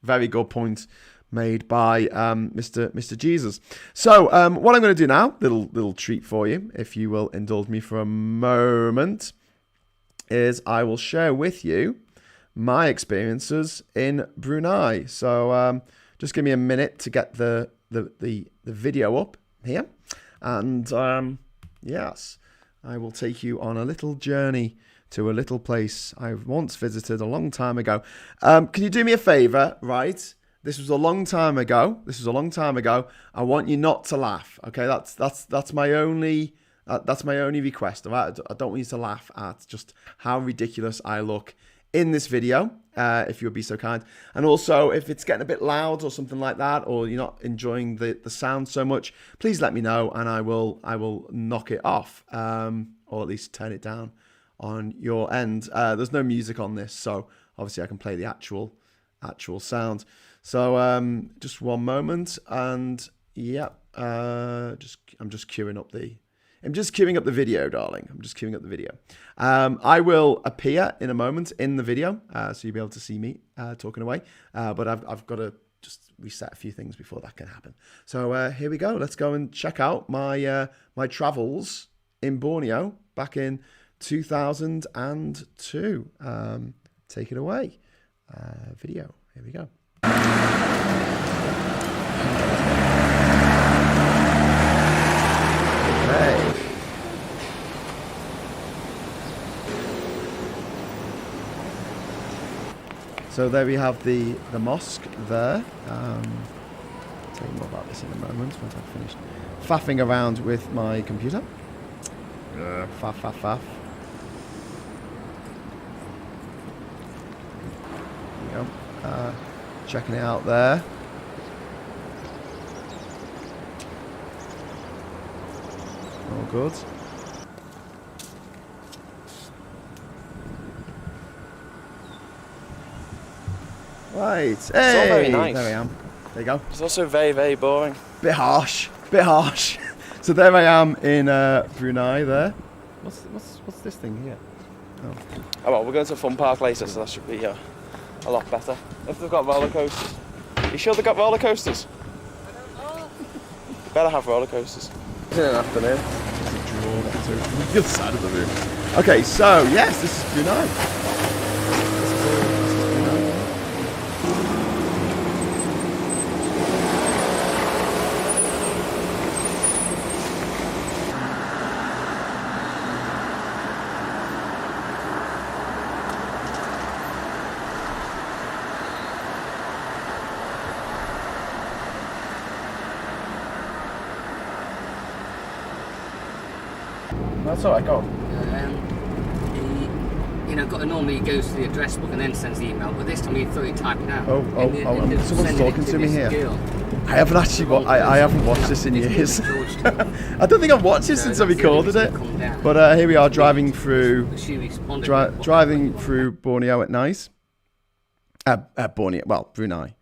Very good point made by Mr. Jesus. So what I'm going to do now, little treat for you, if you will indulge me for a moment, is I will share with you my experiences in Brunei. So just give me a minute to get the video up here, and yes, I will take you on a little journey to a little place I once visited a long time ago. Can you do me a favor, right? This was a long time ago. I want you not to laugh. Okay, that's my only request. All right? I don't want you to laugh at just how ridiculous I look in this video, if you would be so kind. And also, if it's getting a bit loud or something like that, or you're not enjoying the sound so much, please let me know, and I will knock it off, or at least turn it down on your end. There's no music on this, so obviously I can play the actual sound. So just one moment, and yeah, I'm just queuing up the video, darling. I'm just queuing up the video. I will appear in a moment in the video, so you'll be able to see me talking away. But I've got to just reset a few things before that can happen. So here we go. Let's go and check out my travels in Borneo back in 2002. Take it away. Video. Here we go. Okay. So there we have the mosque there. Tell you more about this in a moment once I've finished faffing around with my computer. Faff. There we go. Checking it out there. All good. Right. Hey, it's all very nice. There I am. There you go. It's also very, very boring. Bit harsh. So there I am in Brunei there. What's this thing here? Oh well, we're going to a fun park later, so that should be a lot better. If they've got roller coasters. You sure they've got roller coasters? I don't know. Better have roller coasters. It's in an afternoon. There's a drawer there too. On the other side of the room. Okay, so yes, this is Brunei. This is Brunei. That's all right, go on. Normally goes to the address book and then sends the email, but this time he thought he'd type it out. Someone's talking to me here. I haven't actually I haven't watched this in years. I don't think I've watched this since I recorded it. But here we are driving through Borneo at night. Brunei.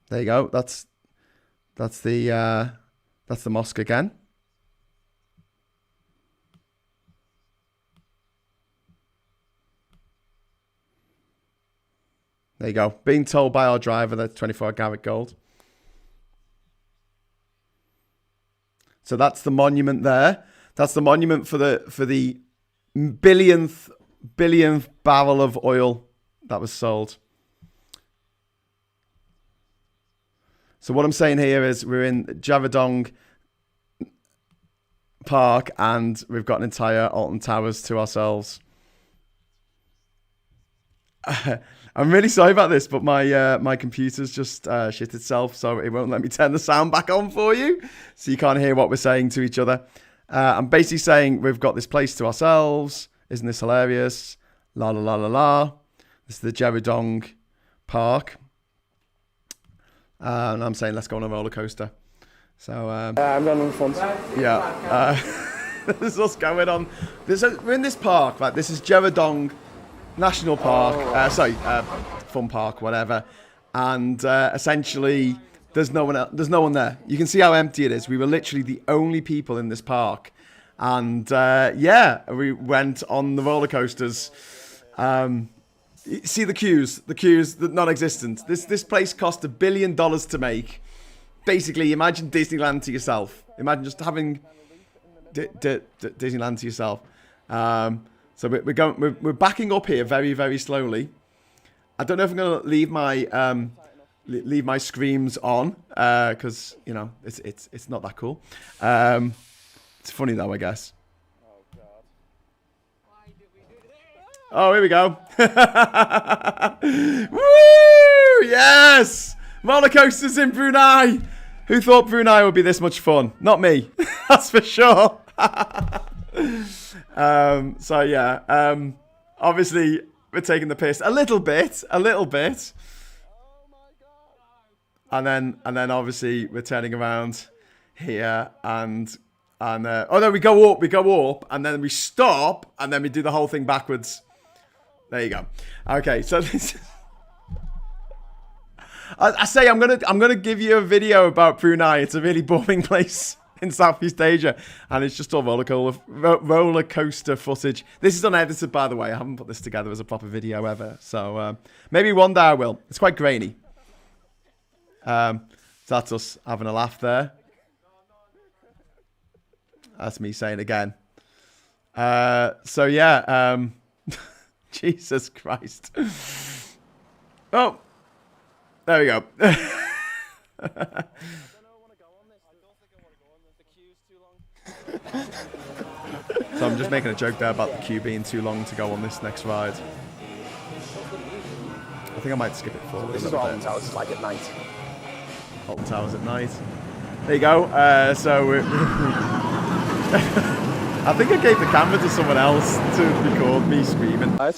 There you go. That's the mosque again. There you go. Being told by our driver that 24 karat gold. So that's the monument there. That's the monument for the billionth barrel of oil that was sold. So what I'm saying here is we're in Javidong Park and we've got an entire Alton Towers to ourselves. I'm really sorry about this, but my computer's just shit itself, so it won't let me turn the sound back on for you, so you can't hear what we're saying to each other. I'm basically saying we've got this place to ourselves. Isn't this hilarious? La la la la la. This is the Javidong Park. And I'm saying let's go on a roller coaster. So I'm going on front. yeah, this is what's going on. We're in this park. Like, this is Javidong National Park. Fun Park, whatever. And essentially, there's no one there. You can see how empty it is. We were literally the only people in this park. And yeah, we went on the roller coasters. See the queues, non-existent. This place cost $1 billion to make. Basically, imagine Disneyland to yourself. Imagine just having Disneyland to yourself. So we're backing up here very, very slowly. I don't know if I'm gonna leave my screams on because you know it's not that cool. It's funny though, I guess. Oh, here we go. Woo! Yes! Roller coasters in Brunei. Who thought Brunei would be this much fun? Not me. That's for sure. So yeah, obviously we're taking the piss a little bit. And then obviously we're turning around here and oh no, we go up, and then we stop, and then we do the whole thing backwards. There you go. Okay, so this I say I'm gonna give you a video about Brunei. It's a really boring place in Southeast Asia, and it's just all roller coaster footage. This is unedited, by the way. I haven't put this together as a proper video ever, so maybe one day I will. It's quite grainy. So that's us having a laugh there. That's me saying again. So yeah, Jesus Christ. Oh, there we go. So I'm just making a joke there about the queue being too long to go on this next ride. I think I might skip it forward. This is what Alton Towers is like at night. Alton Towers at night. There you go. So we're I think I gave the camera to someone else to record me screaming. Right.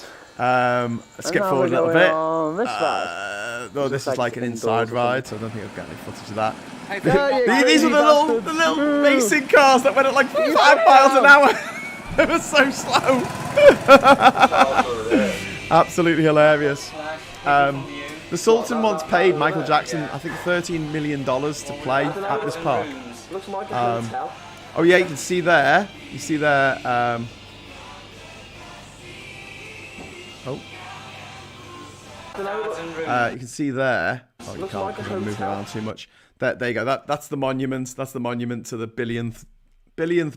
Skip forward a little bit. No, this is like an inside ride, so I don't think I've got any footage of that. These are the little racing cars that went at like 5 miles an hour. They were so slow. Absolutely hilarious. The Sultan once paid Michael Jackson, I think, $13 million to play at this park. Oh yeah, you can see there. You see there. You can see there. Oh, you can't because I'm moving around too much. There you go. That's the monument. That's the monument to the billionth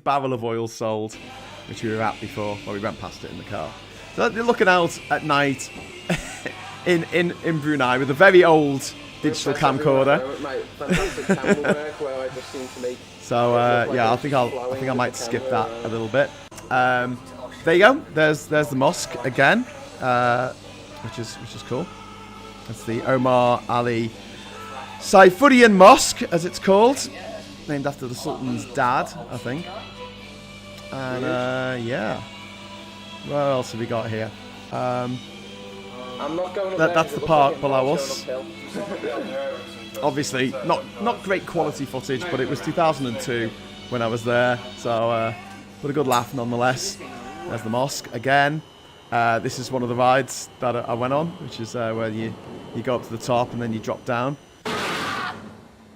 barrel of oil sold, which we were at before. Well, we went past it in the car. So you're looking out at night in Brunei with a very old digital camcorder. So yeah, I think I might skip that a little bit. There you go. There's the mosque again, which is cool. That's the Omar Ali Saifuddin Mosque, as it's called, named after the Sultan's dad, I think. And yeah, what else have we got here? I'm not going that's the park below us. Obviously, not great quality footage, but it was 2002 when I was there, so but a good laugh nonetheless. There's the mosque again. This is one of the rides that I went on, which is where you go up to the top and then you drop down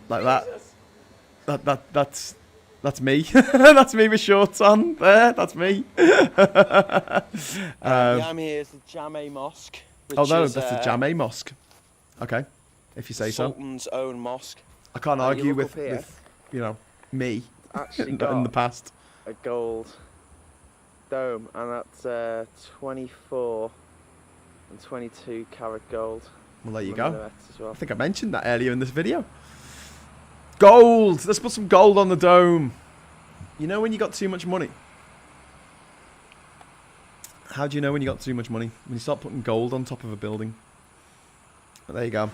like that. That's me. That's me with shorts on there. That's me. Behind me here is the Jame Mosque. which Oh, no, is, that's the Jame Mosque. Okay, if you say so. Sultan's own mosque. I can't You argue look up with, here. you know, me Actually in got the past. a gold dome, and that's 24 and 22 karat gold. Well, there you on the go. minarets as well. I think I mentioned that earlier in this video. Gold! Let's put some gold on the dome. You know when you got too much money? How do you know when you got too much money? When you start putting gold on top of a building. But there you go.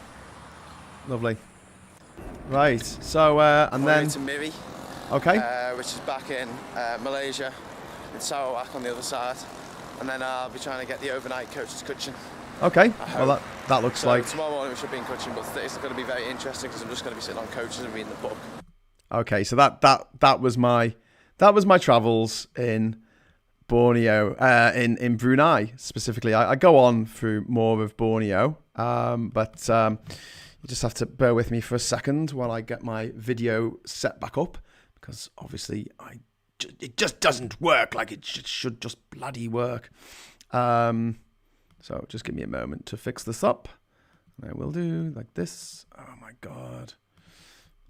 Lovely. Right, so, and then... to Miri, Okay. which is back in Malaysia, in Sarawak on the other side. And then I'll be trying to get the overnight coach to Kuching. Okay, well that looks So like... tomorrow morning we should be in Kuching, but it's going to be very interesting because I'm just going to be sitting on coaches and reading the book. Okay, so that was my travels in Borneo, in Brunei specifically. I go on through more of Borneo, but you just have to bear with me for a second while I get my video set back up, because obviously it just doesn't work like it should just bloody work. So just give me a moment to fix this up. I will do like this. Oh my God.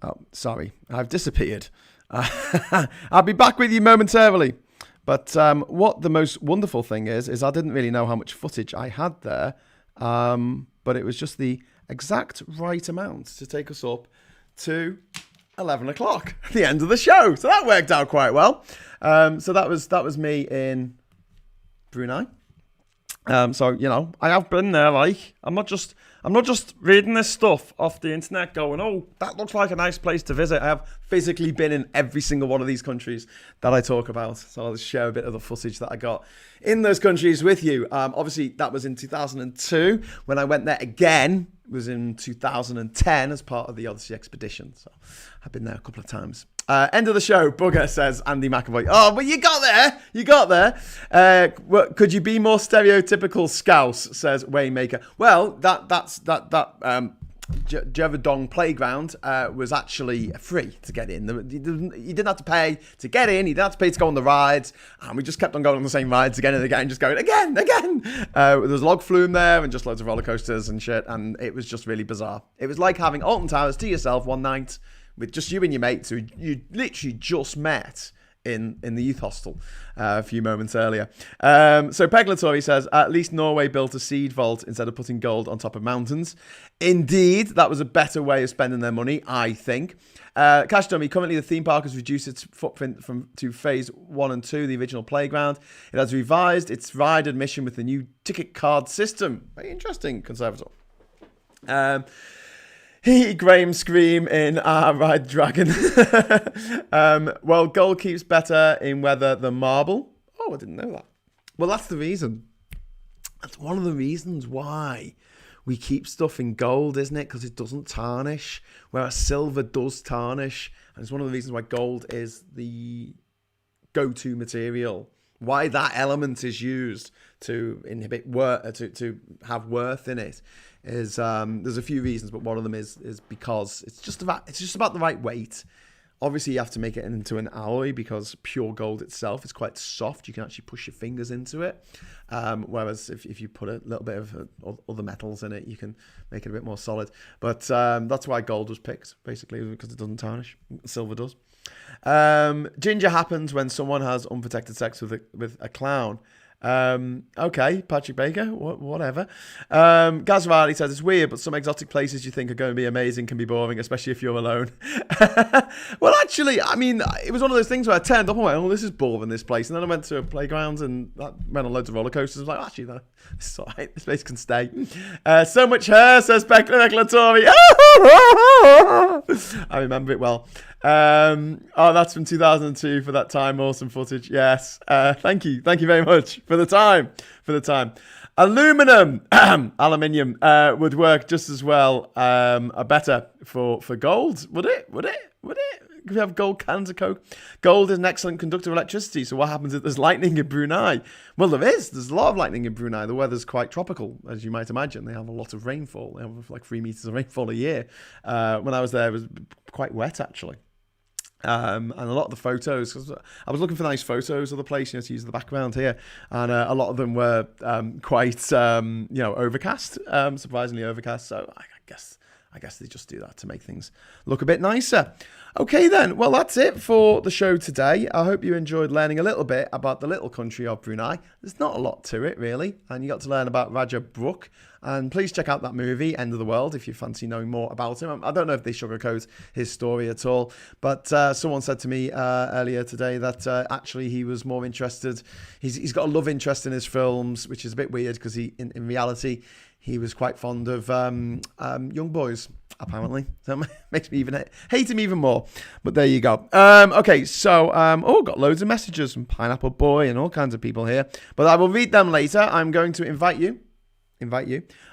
Oh, sorry, I've disappeared. I'll be back with you momentarily. But what the most wonderful thing is I didn't really know how much footage I had there, but it was just the exact right amount to take us up to 11 o'clock, the end of the show. So that worked out quite well. So that was me in Brunei. So, you know, I have been there, like, I'm not just reading this stuff off the internet going, oh, that looks like a nice place to visit. I have physically been in every single one of these countries that I talk about. So I'll just share a bit of the footage that I got in those countries with you. Obviously, that was in 2002. When I went there again, it was in 2010 as part of the Odyssey expedition. So I've been there a couple of times. End of the show, bugger, says Andy McAvoy. Oh, but you got there. Could you be more stereotypical Scouse, says Waymaker. Well, that Jevedong playground was actually free to get in. You didn't have to pay to get in. You didn't have to pay to go on the rides. And we just kept on going on the same rides again and again, just going again. There was log flume there and just loads of roller coasters and shit. And it was just really bizarre. It was like having Alton Towers to yourself one night with just you and your mates who you literally just met in the youth hostel a few moments earlier. So Peglatori says, at least Norway built a seed vault instead of putting gold on top of mountains. Indeed, that was a better way of spending their money, I think. Cash Dummy, currently the theme park has reduced its footprint to phase 1 and 2, the original playground. It has revised its ride admission with the new ticket card system. Very interesting, Conservator. Graham Scream in Ride Dragon. Well, gold keeps better in weather than marble. Oh, I didn't know that. Well, that's the reason. That's one of the reasons why we keep stuff in gold, isn't it? Because it doesn't tarnish, whereas silver does tarnish. And it's one of the reasons why gold is the go-to material. Why that element is used to inhibit worth, to have worth in it, is there's a few reasons, but one of them is because it's just about the right weight. Obviously, you have to make it into an alloy because pure gold itself is quite soft. You can actually push your fingers into it. Whereas if you put a little bit of other metals in it, you can make it a bit more solid. But that's why gold was picked, basically, because it doesn't tarnish. Silver does. Ginger happens when someone has unprotected sex with a clown. Okay, Patrick Baker, whatever. Gaz Riley says, it's weird, but some exotic places you think are going to be amazing can be boring, especially if you're alone. Well, actually, I mean, it was one of those things where I turned up and went, oh, this is boring, this place. And then I went to a playground and went on loads of roller coasters. I was like, actually, no, this is all right. This place can stay. So much hair, says Beclatori. I remember it well. Oh, that's from 2002 for that time. Awesome footage. Yes. Thank you very much for the time. Aluminium would work just as well, better for gold. Would it? Could we have gold cans of Coke? Gold is an excellent conductor of electricity. So what happens if there's lightning in Brunei? Well, there's a lot of lightning in Brunei. The weather's quite tropical, as you might imagine. They have a lot of rainfall. They have like 3 meters of rainfall a year. When I was there, it was quite wet, actually. And a lot of the photos, 'cause I was looking for nice photos of the place, to use the background here, and a lot of them were quite, overcast, surprisingly overcast. So I guess they just do that to make things look a bit nicer. Okay then, well that's it for the show today. I hope you enjoyed learning a little bit about the little country of Brunei. There's not a lot to it really, and you got to learn about Raja Brook. And please check out that movie, End of the World, if you fancy knowing more about him. I don't know if they sugarcoat his story at all, but someone said to me earlier today that actually he was more interested. He's got a love interest in his films, which is a bit weird because in reality he was quite fond of young boys, apparently. So it makes me even hate him even more. But there you go. Okay, so got loads of messages from Pineapple Boy and all kinds of people here, but I will read them later. I'm going to invite you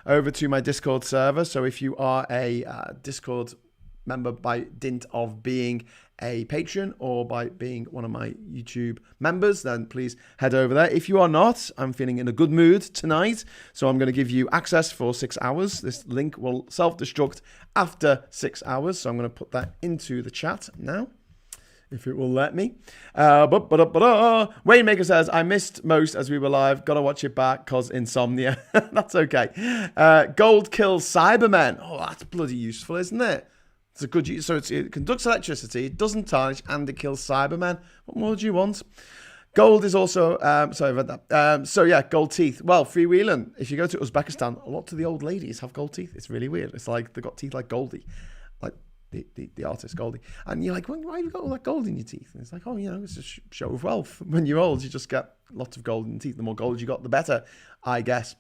over to my Discord server. So if you are a Discord member by dint of being a patron or by being one of my YouTube members, then please head over there. If you are not, I'm feeling in a good mood tonight, so I'm going to give you access for 6 hours. This link will self-destruct after 6 hours, so I'm going to put that into the chat now, if it will let me. Waymaker says, I missed most as we were live. Gotta watch it back cause insomnia. That's okay. Gold kills Cybermen. Oh, that's bloody useful, isn't it? It's a good use. So it conducts electricity, it doesn't tarnish, and it kills Cybermen. What more do you want? Gold is also, sorry, I read that. Gold teeth. Well, freewheeling. If you go to Uzbekistan, a lot of the old ladies have gold teeth. It's really weird. It's like they've got teeth like Goldie. Like the artist Goldie. And you're like, why have you got all that gold in your teeth? And it's like, it's a show of wealth. When you're old, you just get lots of gold in your teeth. The more gold you got, the better, I guess.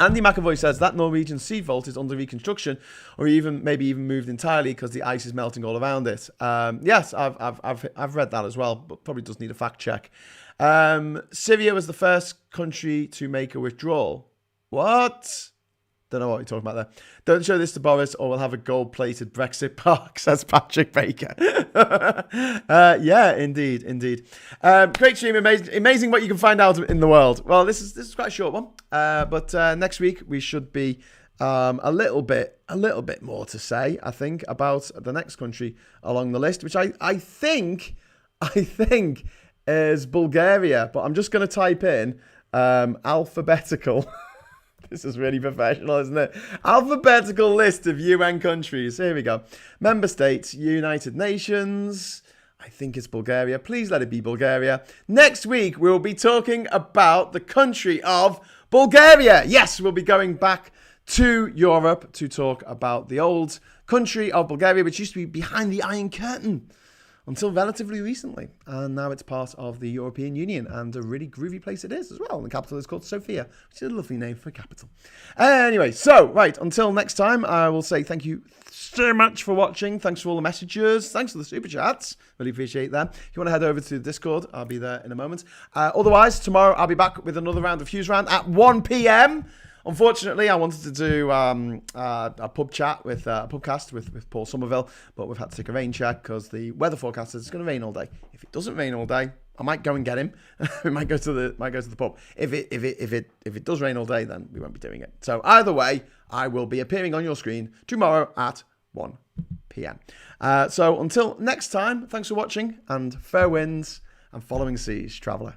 Andy McAvoy says that Norwegian sea vault is under reconstruction, or maybe even moved entirely because the ice is melting all around it. Yes, I've read that as well, but probably does need a fact check. Syria was the first country to make a withdrawal. What? Don't know what you're talking about there. Don't show this to Boris or we'll have a gold-plated Brexit park, says Patrick Baker. Yeah, indeed. Great stream, amazing what you can find out in the world. Well, this is quite a short one, but next week we should be a little bit more to say, I think, about the next country along the list, which I think is Bulgaria. But I'm just going to type in alphabetical. This is really professional, isn't it? Alphabetical list of UN countries. Here we go. Member states, United Nations. I think it's Bulgaria. Please let it be Bulgaria. Next week, we'll be talking about the country of Bulgaria. Yes, we'll be going back to Europe to talk about the old country of Bulgaria, which used to be behind the Iron Curtain until relatively recently. And now it's part of the European Union, and a really groovy place it is as well. And the capital is called Sofia, which is a lovely name for a capital. Anyway, so, right, until next time, I will say thank you so much for watching. Thanks for all the messages. Thanks for the super chats. Really appreciate that. If you want to head over to Discord, I'll be there in a moment. Otherwise, tomorrow I'll be back with another round of Hughes Round at 1 p.m. Unfortunately, I wanted to do a pubcast with Paul Somerville, but we've had to take a rain check because the weather forecast says it's going to rain all day. If it doesn't rain all day, I might go and get him. We might go to the pub. If it does rain all day, then we won't be doing it. So either way, I will be appearing on your screen tomorrow at 1 p.m. So until next time, thanks for watching, and fair winds and following seas, traveller.